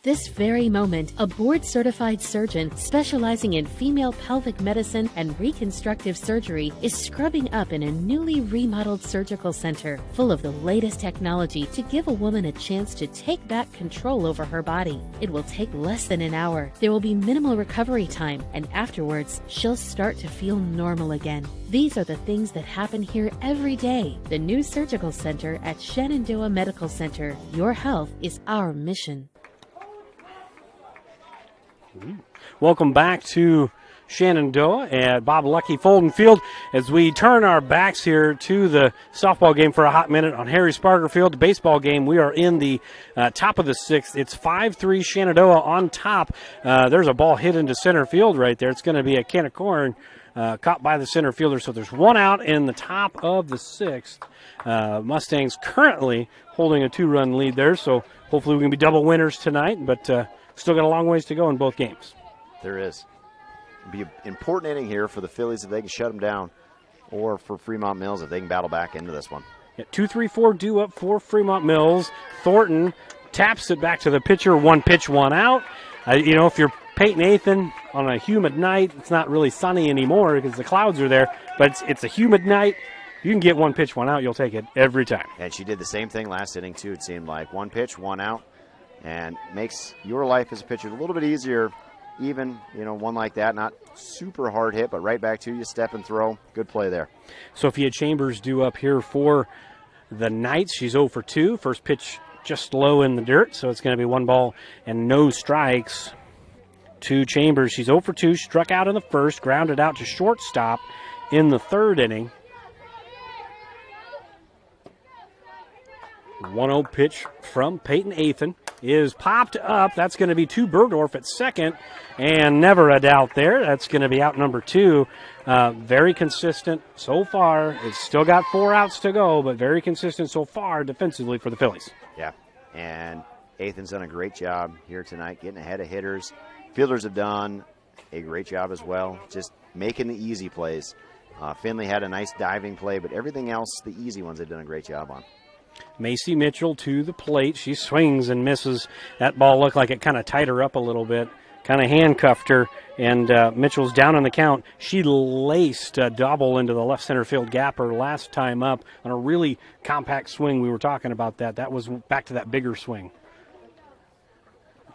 This very moment, a board-certified surgeon specializing in female pelvic medicine and reconstructive surgery is scrubbing up in a newly remodeled surgical center full of the latest technology to give a woman a chance to take back control over her body. It will take less than an hour. There will be minimal recovery time, and afterwards, she'll start to feel normal again. These are the things that happen here every day. The new surgical center at Shenandoah Medical Center. Your health is our mission. Welcome back to Shenandoah at Bob Lucky Fulton Field as we turn our backs here to the softball game for a hot minute on Harry Sparger Field. The baseball game, we are in the top of the 6th. It's 5-3 Shenandoah on top. There's a ball hit into center field right there. It's going to be a can of corn caught by the center fielder. So there's 1 out in the top of the 6th. Mustangs currently holding a 2-run lead there, so hopefully we can be double winners tonight, but still got a long ways to go in both games. There is. It'll be an important inning here for the Phillies if they can shut them down, or for Fremont-Mills if they can battle back into this one. 2-3-4 due up for Fremont-Mills. Thornton taps it back to the pitcher. 1 pitch, 1 out. If you're Peyton Athan on a humid night, it's not really sunny anymore because the clouds are there, but it's a humid night. You can get 1 pitch, 1 out. You'll take it every time. And she did the same thing last inning, too, it seemed like. 1 pitch, 1 out. And makes your life as a pitcher a little bit easier, even, one like that. Not super hard hit, but right back to you, step and throw. Good play there. Sophia Chambers due up here for the Knights. She's 0 for 2. First pitch just low in the dirt, so it's going to be 1 ball and no strikes to Chambers. She's 0 for 2, struck out in the first, grounded out to shortstop in the 3rd inning. 1-0 pitch from Peyton Athan is popped up. That's going to be to Burdorf at second, and never a doubt there. That's going to be out number 2. Very consistent so far. It's still got 4 outs to go, but very consistent so far defensively for the Phillies. Yeah, And Ethan's done a great job here tonight getting ahead of hitters. Fielders have done a great job as well, just making the easy plays. Finley had a nice diving play, but everything else, the easy ones, they've done a great job on. Macy Mitchell to the plate. She swings and misses. That ball looked like it kind of tied her up a little bit, kind of handcuffed her, and Mitchell's down on the count. She laced a double into the left center field gap her last time up on a really compact swing. We were talking about that. That was back to that bigger swing.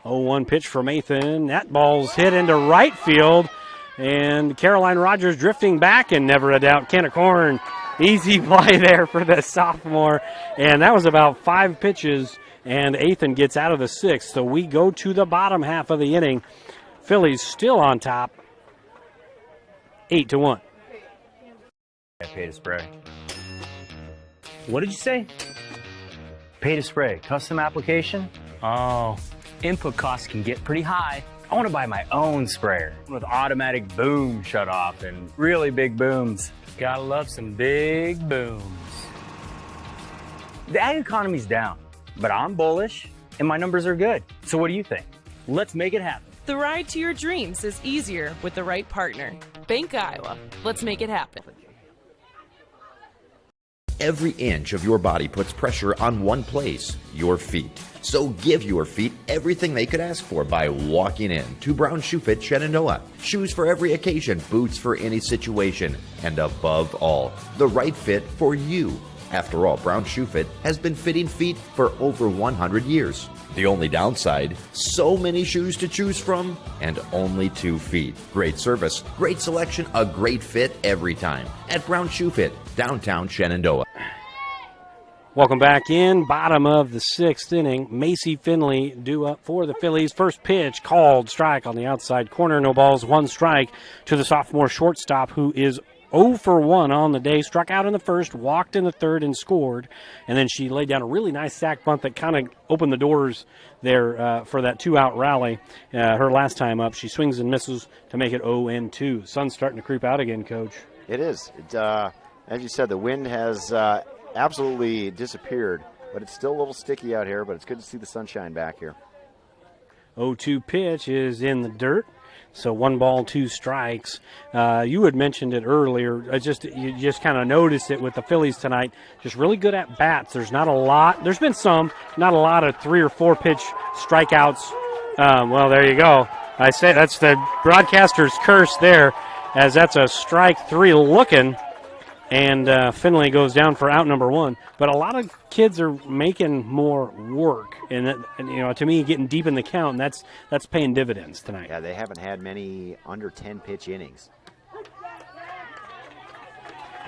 0-1 pitch from Ethan. That ball's hit into right field, and Caroline Rogers drifting back, and never a doubt, Kenna Korn. Easy play there for the sophomore, and that was about 5 pitches, and Ethan gets out of the 6th. So we go to the bottom half of the inning. Phillies still on top, 8-1. Pay to spray. What did you say? Pay to spray. Custom application? Oh, input costs can get pretty high. I want to buy my own sprayer with automatic boom shutoff and really big booms. Gotta love some big booms. The ag economy's down, but I'm bullish and my numbers are good. So what do you think? Let's make it happen. The ride to your dreams is easier with the right partner. Bank Iowa. Let's make it happen. Every inch of your body puts pressure on one place, your feet. So give your feet everything they could ask for by walking in to Brown Shoe Fit Shenandoah. Shoes for every occasion, boots for any situation, and above all, the right fit for you. After all, Brown Shoe Fit has been fitting feet for over 100 years. The only downside, so many shoes to choose from and only 2 feet. Great service, great selection, a great fit every time at Brown Shoe Fit, downtown Shenandoah. Welcome back in. Bottom of the 6th inning. Macy Finley due up for the Phillies. First pitch called, strike on the outside corner. No balls, 1 strike to the sophomore shortstop, who is 0 for 1 on the day. Struck out in the first, walked in the third, and scored. And then she laid down a really nice sac bunt that kind of opened the doors there for that 2-out rally. Her last time up, she swings and misses to make it 0-2. Sun's starting to creep out again, Coach. It is. As you said, the wind has absolutely disappeared, but it's still a little sticky out here, but it's good to see the sunshine back here. 0-2 pitch is in the dirt. So 1 ball, 2 strikes. You had mentioned it earlier. You just kind of noticed it with the Phillies tonight. Just really good at bats. There's not a lot. There's been some, not a lot of 3 or 4 pitch strikeouts. Well, there you go. I say that's the broadcaster's curse there, as that's a strike 3 looking. And Finley goes down for out number 1. But a lot of kids are making more work, and to me, getting deep in the count, and that's paying dividends tonight. Yeah, they haven't had many under 10 pitch innings.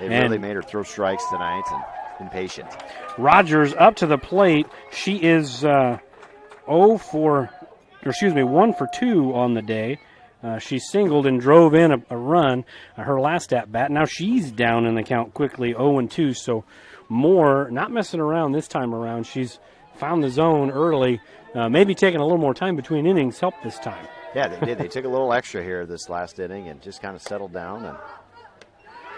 They really made her throw strikes tonight and been patient. Rogers up to the plate. She is 1 for 2 on the day. She singled and drove in a run, her last at-bat. Now she's down in the count quickly, 0-2. So Moore not messing around this time around. She's found the zone early, maybe taking a little more time between innings helped this time. Yeah, they did. They took a little extra here this last inning and just kind of settled down.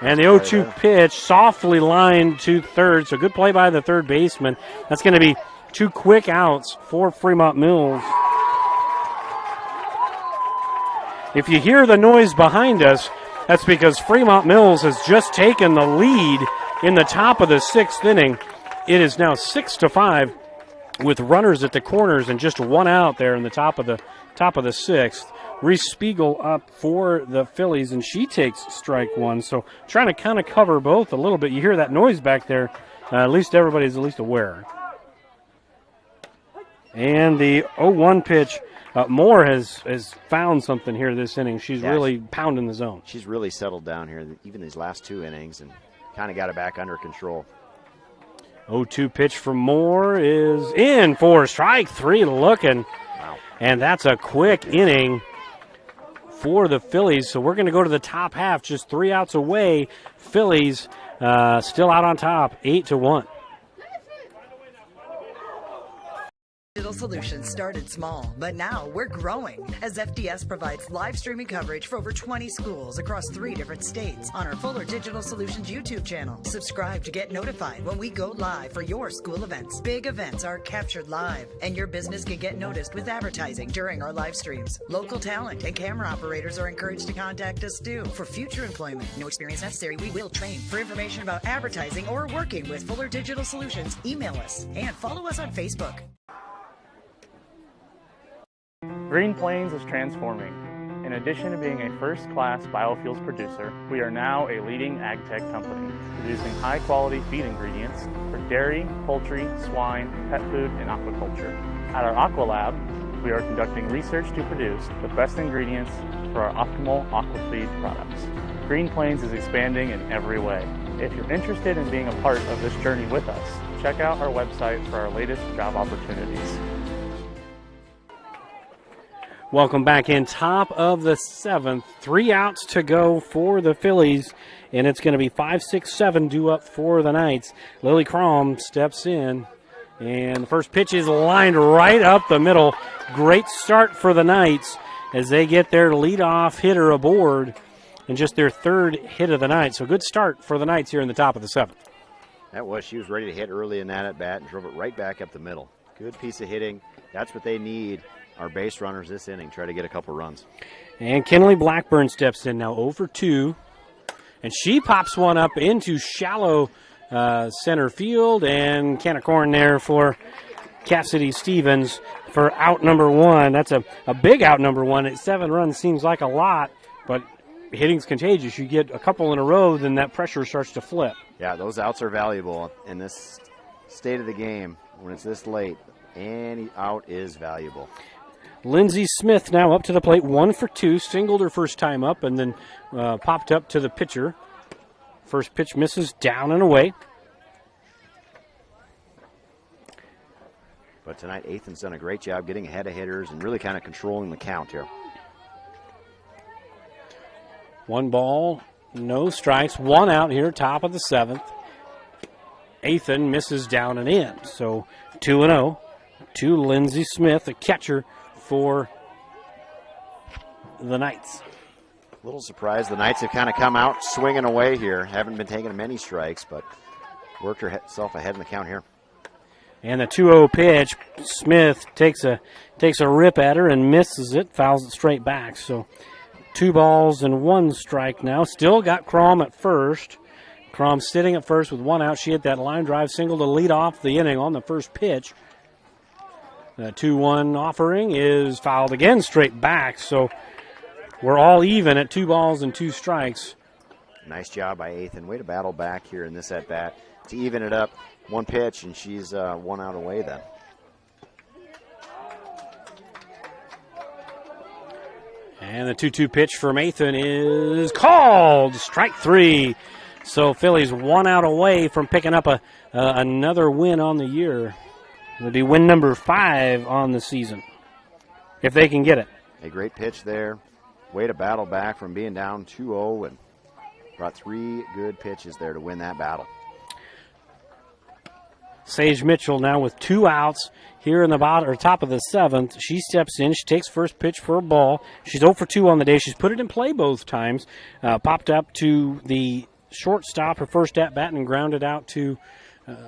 And the 0-2 pitch, softly lined to third. So good play by the third baseman. That's going to be 2 quick outs for Fremont-Mills. If you hear the noise behind us, that's because Fremont-Mills has just taken the lead in the top of the 6th inning. It is now 6-5 with runners at the corners and just 1 out there in the top of the 6th. Reese Spiegel up for the Phillies, and she takes strike 1. So trying to kind of cover both a little bit. You hear that noise back there. At least everybody's at least aware. And the 0-1 pitch. Moore has found something here this inning. She's really pounding the zone. She's really settled down here, even these last 2 innings, and kind of got it back under control. 0-2 pitch from Moore is in for strike 3 looking. Wow. And that's a quick inning for the Phillies. So we're going to go to the top half, just 3 outs away. Phillies still out on top, 8-1. Digital Solutions started small, but now we're growing as FDS provides live streaming coverage for over 20 schools across 3 different states on our Fuller Digital Solutions YouTube channel. Subscribe to get notified when we go live for your school events. Big events are captured live, and your business can get noticed with advertising during our live streams. Local talent and camera operators are encouraged to contact us too for future employment. No experience necessary. We will train. For information about advertising or working with Fuller Digital Solutions, email us and follow us on Facebook. Green Plains is transforming. In addition to being a first-class biofuels producer, we are now a leading ag tech company, producing high-quality feed ingredients for dairy, poultry, swine, pet food, and aquaculture. At our Aqua Lab, we are conducting research to produce the best ingredients for our optimal aquafeed products. Green Plains is expanding in every way. If you're interested in being a part of this journey with us, check out our website for our latest job opportunities. Welcome back in, top of the 7th. 3 outs to go for the Phillies, and it's going to be 5, 6, 7 due up for the Knights. Lily Crom steps in, and the first pitch is lined right up the middle. Great start for the Knights as they get their leadoff hitter aboard and just their 3rd hit of the night. So good start for the Knights here in the top of the 7th. That was, she was ready to hit early in that at bat and drove it right back up the middle. Good piece of hitting. That's what they need. Our base runners this inning try to get a couple runs. And Kinley Blackburn steps in now 0 for 2. And she pops one up into shallow center field. And can of corn there for Cassidy Stevens for out number 1. That's a big out number 1. At 7 runs seems like a lot, but hitting's contagious. You get a couple in a row, then that pressure starts to flip. Yeah, those outs are valuable in this state of the game when it's this late. Any out is valuable. Lindsey Smith now up to the plate, 1 for 2, singled her first time up and then popped up to the pitcher. First pitch misses, down and away. But tonight, Ethan's done a great job getting ahead of hitters and really kind of controlling the count here. 1 ball, no strikes, 1 out here, top of the 7th. Ethan misses down and in, so 2-0 to Lindsey Smith, the catcher for the Knights. A little surprised the Knights have kind of come out swinging away here. Haven't been taking many strikes, but worked herself ahead in the count here. And the 2-0 pitch, Smith takes a rip at her and misses it, fouls it straight back. So 2 balls and 1 strike now. Still got Crom at first. Crom sitting at first with 1 out. She hit that line drive single to lead off the inning on the first pitch. The 2-1 offering is fouled again straight back, so we're all even at 2 balls and 2 strikes. Nice job by Ethan. Way to battle back here in this at-bat to even it up. 1 pitch, and she's 1 out away then. And the 2-2 pitch from Ethan is called. Strike 3. So Phillies 1 out away from picking up another win on the year. It'll be win number 5 on the season, if they can get it. A great pitch there. Way to battle back from being down 2-0 and brought 3 good pitches there to win that battle. Sage Mitchell now with 2 outs here in the top of the 7th. She steps in. She takes first pitch for a ball. She's 0 for 2 on the day. She's put it in play both times. Popped up to the shortstop, her first at-bat, and grounded out to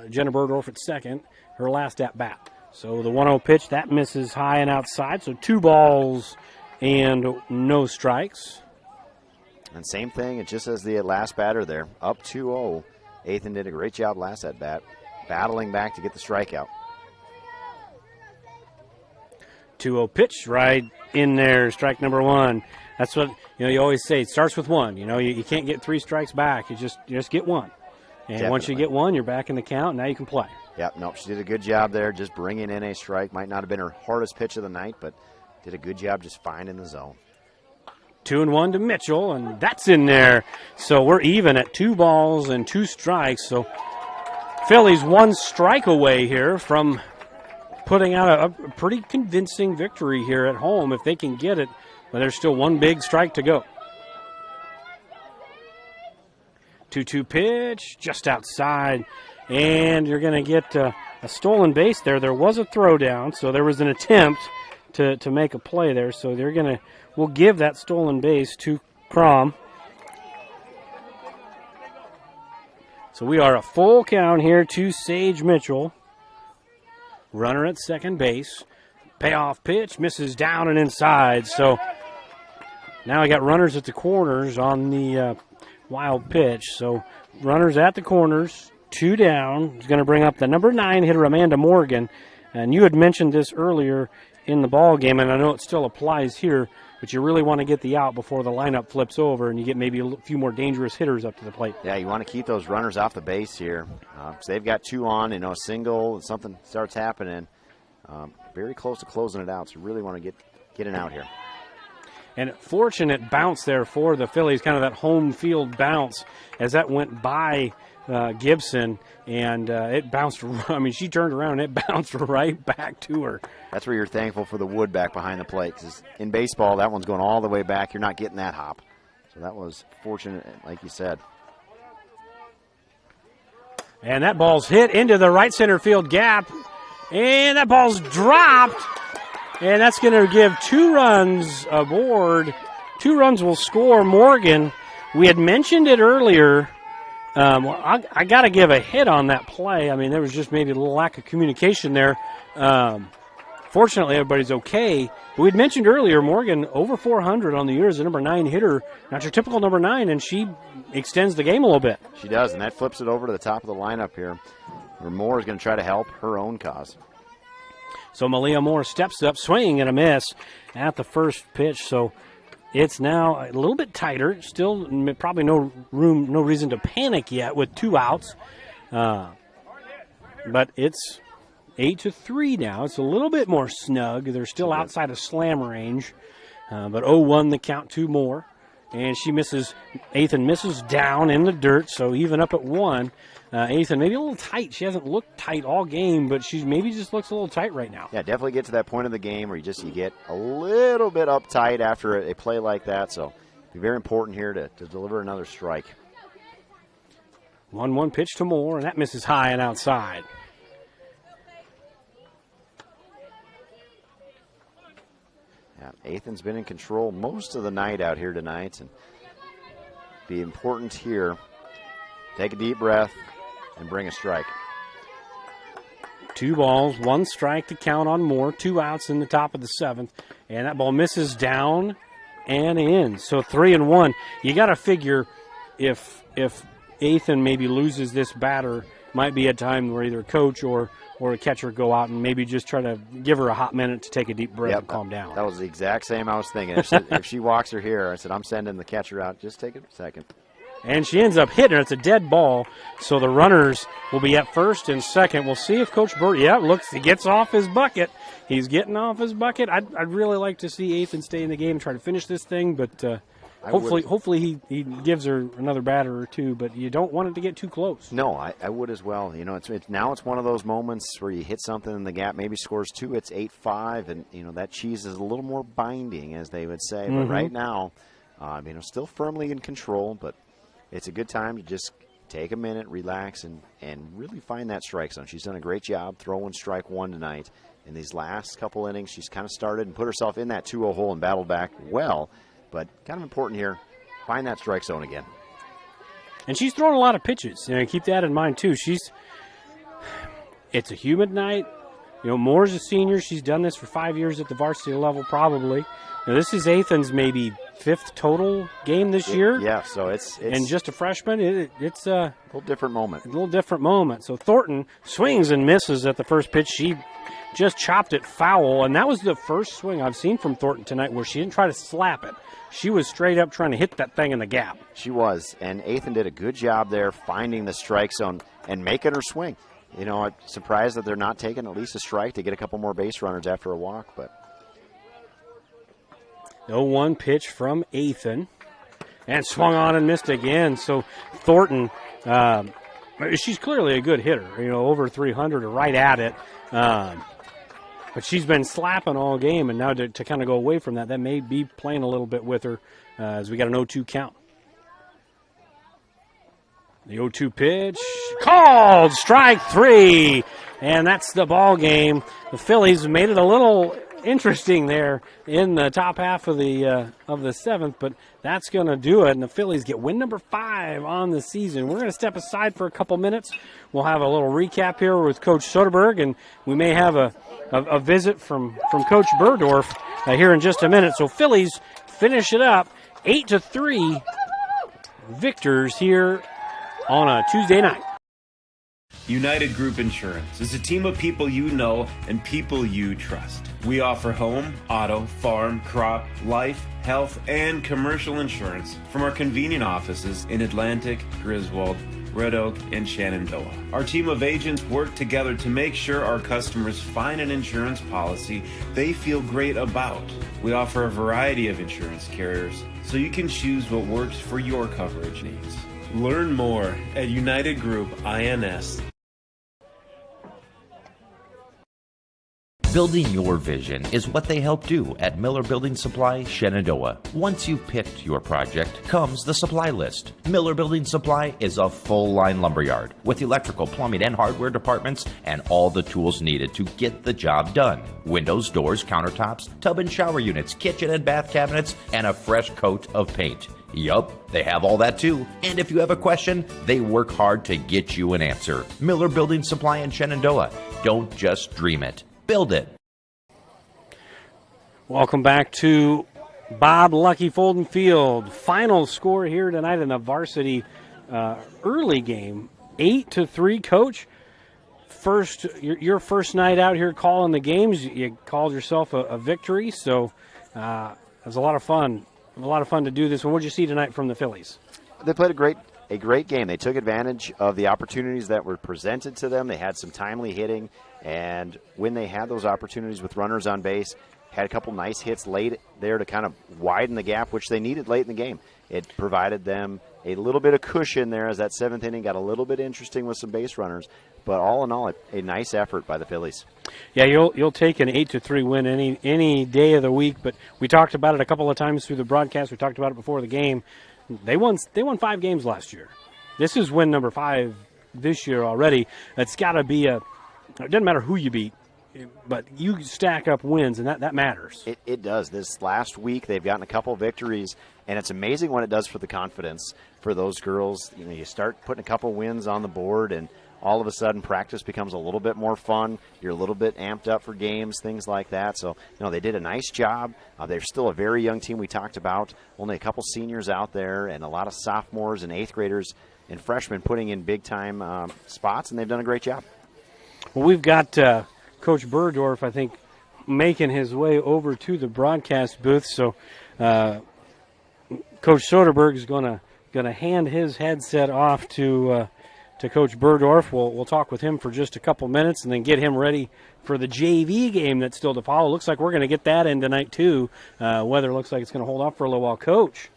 Jenna Burdorf at second, her last at-bat. So the 1-0 pitch, that misses high and outside. So 2 balls and no strikes. And same thing, it just as the last batter there, up 2-0. Ethan did a great job last at-bat, battling back to get the strikeout. 2-0 pitch right in there, strike number 1. That's what you always say. It starts with 1. You can't get 3 strikes back. You just get 1. And Definitely. Once you get 1, you're back in the count. Now you can play. Yep, nope, she did a good job there, just bringing in a strike. Might not have been her hardest pitch of the night, but did a good job just finding the zone. 2-1 to Mitchell, and that's in there. So we're even at 2 balls and 2 strikes. So Phillies 1 strike away here from putting out a pretty convincing victory here at home if they can get it. But there's still 1 big strike to go. 2-2 pitch just outside, and you're going to get a a stolen base there. There was a throwdown, so there was an attempt to make a play there. So we'll give that stolen base to Crom. So we are a full count here to Sage Mitchell. Runner at second base. Payoff pitch, misses down and inside. So now I got runners at the corners on the wild pitch. So runners at the corners, 2 down. He's going to bring up the number 9 hitter, Amanda Morgan. And you had mentioned this earlier in the ball game, and I know it still applies here, but you really want to get the out before the lineup flips over and you get maybe a few more dangerous hitters up to the plate. Yeah, you want to keep those runners off the base here. Because they've got 2 on, a single, something starts happening. Very close to closing it out, so you really want to get an out here. And fortunate bounce there for the Phillies, kind of that home field bounce as that went by Gibson, and it bounced. I mean, she turned around and it bounced right back to her. That's where you're thankful for the wood back behind the plate, because in baseball, that one's going all the way back. You're not getting that hop. So that was fortunate, like you said. And that ball's hit into the right center field gap, and that ball's dropped. And that's going to give 2 runs aboard. 2 runs will score Morgan. We had mentioned it earlier. I got to give a hit on that play. I mean, there was just maybe a little lack of communication there. Fortunately, everybody's okay. But we had mentioned earlier, Morgan over 400 on the year as a number 9 hitter. Not your typical number 9, and she extends the game a little bit. She does, and that flips it over to the top of the lineup here, where Moore is going to try to help her own cause. So Malia Moore steps up, swing and a miss at the first pitch. So it's now a little bit tighter. Still probably no reason to panic yet with 2 outs. But it's 8-3 now. It's a little bit more snug. They're still outside of slam range. But 0-1 the count, 2 more. And she misses. Ethan misses down in the dirt, so even up at 1. Ethan maybe a little tight. She hasn't looked tight all game, but she maybe just looks a little tight right now. Yeah, definitely get to that point of the game where you get a little bit uptight after a play like that. So it'll be very important here to deliver another strike. 1-1 pitch to Moore, and that misses high and outside. Yeah, Ethan's been in control most of the night out here tonight, and be important here. Take a deep breath and bring a strike. 2 balls, 1 strike to count on Moore. 2 outs in the top of the 7th, and that ball misses down and in. So 3-1. You got to figure if Ethan maybe loses this batter, might be a time where either a coach or a catcher go out and maybe just try to give her a hot minute to take a deep breath and calm down. That was the exact same I was thinking. If she walks her here, I said, I'm sending the catcher out. Just take a second. And she ends up hitting it. It's a dead ball, so the runners will be at first and second. We'll see if Coach Burt, he gets off his bucket. He's getting off his bucket. I'd really like to see Ethan stay in the game and try to finish this thing, but hopefully he gives her another batter or 2, but you don't want it to get too close. No, I would as well. It's one of those moments where you hit something in the gap, maybe scores 2, it's 8-5, and that cheese is a little more binding, as they would say. Mm-hmm. But right now, still firmly in control, but it's a good time to just take a minute, relax, and really find that strike zone. She's done a great job throwing strike 1 tonight. In these last couple innings, she's kind of started and put herself in that 2-0 hole and battled back well. But kind of important here, find that strike zone again. And she's throwing a lot of pitches. Keep that in mind, too. It's a humid night. Moore's a senior. She's done this for 5 years at the varsity level, probably. Now, this is Ethan's maybe 5th total game this year. Yeah, so it's and just a freshman, it's a little different moment. A little different moment. So Thornton swings and misses at the first pitch. She just chopped it foul, and that was the first swing I've seen from Thornton tonight where she didn't try to slap it. She was straight up trying to hit that thing in the gap. She was, and Ethan did a good job there finding the strike zone and making her swing. I'm surprised that they're not taking at least a strike to get a couple more base runners after a walk, but 0-1 pitch from Ethan. And swung on and missed again. So Thornton, she's clearly a good hitter, over 300 or right at it. But she's been slapping all game, and now to kind of go away from that may be playing a little bit with her as we got an 0-2 count. The 0-2 pitch, called strike 3. and that's the ball game. The Phillies made it a little interesting there in the top half of the seventh, but that's going to do it, and the Phillies get win number 5 on the season. We're going to step aside for a couple minutes. We'll have a little recap here with Coach Soderberg, and we may have a visit from Coach Burdorf here in just a minute. So Phillies finish it up 8-3 victors here on a Tuesday night. United Group Insurance is a team of people you know and people you trust. We offer home, auto, farm, crop, life, health, and commercial insurance from our convenient offices in Atlantic, Griswold, Red Oak, and Shenandoah. Our team of agents work together to make sure our customers find an insurance policy they feel great about. We offer a variety of insurance carriers so you can choose what works for your coverage needs. Learn more at United Group INS. Building your vision is what they help do at Miller Building Supply, Shenandoah. Once you've picked your project, comes the supply list. Miller Building Supply is a full-line lumberyard with electrical, plumbing, and hardware departments and all the tools needed to get the job done. Windows, doors, countertops, tub and shower units, kitchen and bath cabinets, and a fresh coat of paint. Yup, they have all that too. And if you have a question, they work hard to get you an answer. Miller Building Supply in Shenandoah. Don't just dream it. Build it. Welcome back to Bob Lucky Folden Field. Final score here tonight in the varsity early game, 8-3. Coach, your first night out here calling the games. You called yourself a victory, so it was a lot of fun. A lot of fun to do this one. What did you see tonight from the Phillies? They played a great game. They took advantage of the opportunities that were presented to them. They had some timely hitting, and when they had those opportunities with runners on base, had a couple nice hits late there to kind of widen the gap, which they needed late in the game. It provided them a little bit of cushion there as that seventh inning got a little bit interesting with some base runners. But all in all, a nice effort by the Phillies. Yeah, you'll take an 8-3 win any day of the week. But we talked about it a couple of times through the broadcast. We talked about it before the game. They won 5 games last year. This is win number 5 this year already. It's got to be it doesn't matter who you beat, but you stack up wins, and that matters. It does. This last week they've gotten a couple victories, and it's amazing what it does for the confidence for those girls. You know, you start putting a couple wins on the board, and all of a sudden practice becomes a little bit more fun. You're a little bit amped up for games, things like that. So, they did a nice job. They're still a very young team we talked about. Only a couple seniors out there and a lot of sophomores and 8th graders and freshmen putting in big-time spots, and they've done a great job. Well, we've got Coach Burdorf, I think, making his way over to the broadcast booth. So Coach Soderberg is going to hand his headset off to Coach Burdorf. We'll talk with him for just a couple minutes and then get him ready for the JV game that's still to follow. Looks like we're going to get that in tonight too. Weather looks like it's going to hold off for a little while. Coach,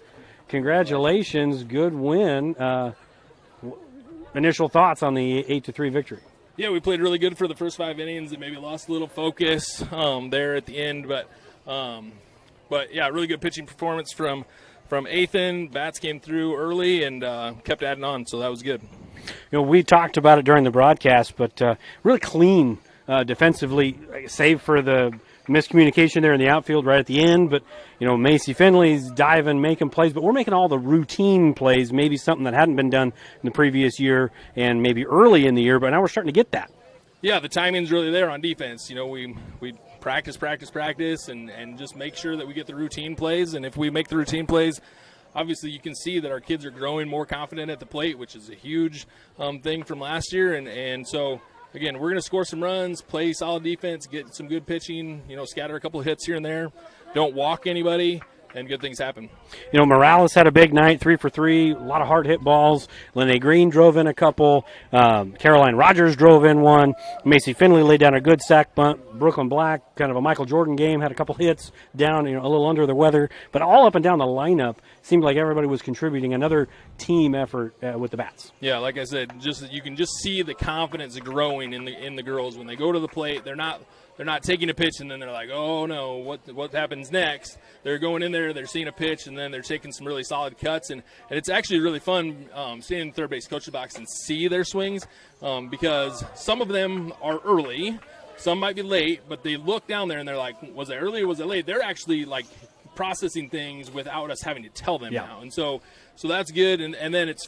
congratulations, good win. Initial thoughts on the 8-3 victory? Yeah, we played really good for the first 5 innings and maybe lost a little focus there at the end, but yeah, really good pitching performance from Ethan. Bats came through early and kept adding on, so that was good. We talked about it during the broadcast, but really clean defensively, save for the miscommunication there in the outfield right at the end. But, Macy Finley's diving, making plays, but we're making all the routine plays, maybe something that hadn't been done in the previous year and maybe early in the year, but now we're starting to get that. Yeah, the timing's really there on defense. We practice, and just make sure that we get the routine plays. And if we make the routine plays, obviously you can see that our kids are growing more confident at the plate, which is a huge thing from last year. And so, again, we're going to score some runs, play solid defense, get some good pitching, scatter a couple of hits here and there. Don't walk anybody, and good things happen. Morales had a big night, 3 for 3, a lot of hard hit balls. Lene Green drove in a couple. Caroline Rogers drove in one. Macy Finley laid down a good sack bunt. Brooklyn Black, kind of a Michael Jordan game, had a couple hits down, a little under the weather. But all up and down the lineup, seemed like everybody was contributing. Another team effort with the bats. Yeah, like I said, you can just see the confidence growing in the girls when they go to the plate. They're not taking a pitch and then they're like, oh no, what happens next? They're going in there, they're seeing a pitch, and then they're taking some really solid cuts, and it's actually really fun standing in the third base coach's box and see their swings, because some of them are early, some might be late, but they look down there and they're like, was it early or was it late? They're actually like processing things without us having to tell them now, and so that's good, and then it's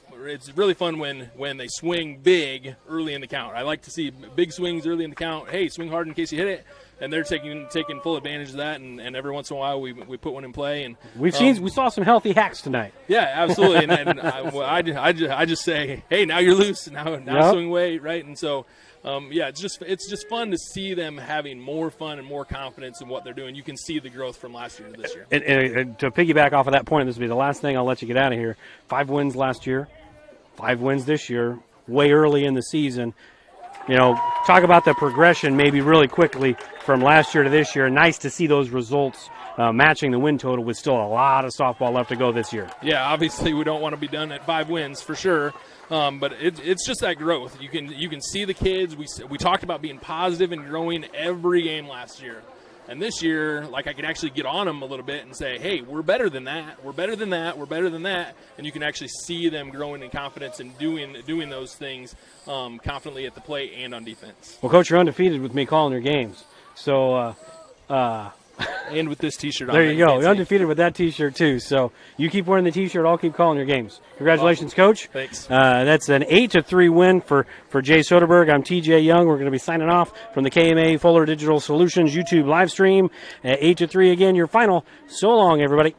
really fun when they swing big early in the count. I like to see big swings early in the count. Hey, swing hard in case you hit it, and they're taking full advantage of that, and every once in a while we put one in play, and we saw some healthy hacks tonight. Yeah, absolutely, and I just say, hey, now you're loose, now swing away, right, and so. It's just fun to see them having more fun and more confidence in what they're doing. You can see the growth from last year to this year. And to piggyback off of that point, this will be the last thing I'll let you get out of here. 5 wins last year, 5 wins this year, way early in the season. Talk about the progression maybe really quickly from last year to this year. Nice to see those results matching the win total with still a lot of softball left to go this year. Yeah, obviously we don't want to be done at 5 wins for sure. But it's just that growth. You can see the kids. We talked about being positive and growing every game last year, and this year, like, I can actually get on them a little bit and say, hey, we're better than that. We're better than that. We're better than that. And you can actually see them growing in confidence and doing those things confidently at the plate and on defense. Well, Coach, you're undefeated with me calling your games. So. And with this T-shirt on. There you go. You're undefeated with that T-shirt, too. So you keep wearing the T-shirt. I'll keep calling your games. Congratulations, awesome. Coach. Thanks. That's an 8-3 win for Jay Soderberg. I'm TJ Young. We're going to be signing off from the KMA Fuller Digital Solutions YouTube live stream. 8-3 again, your final. So long, everybody.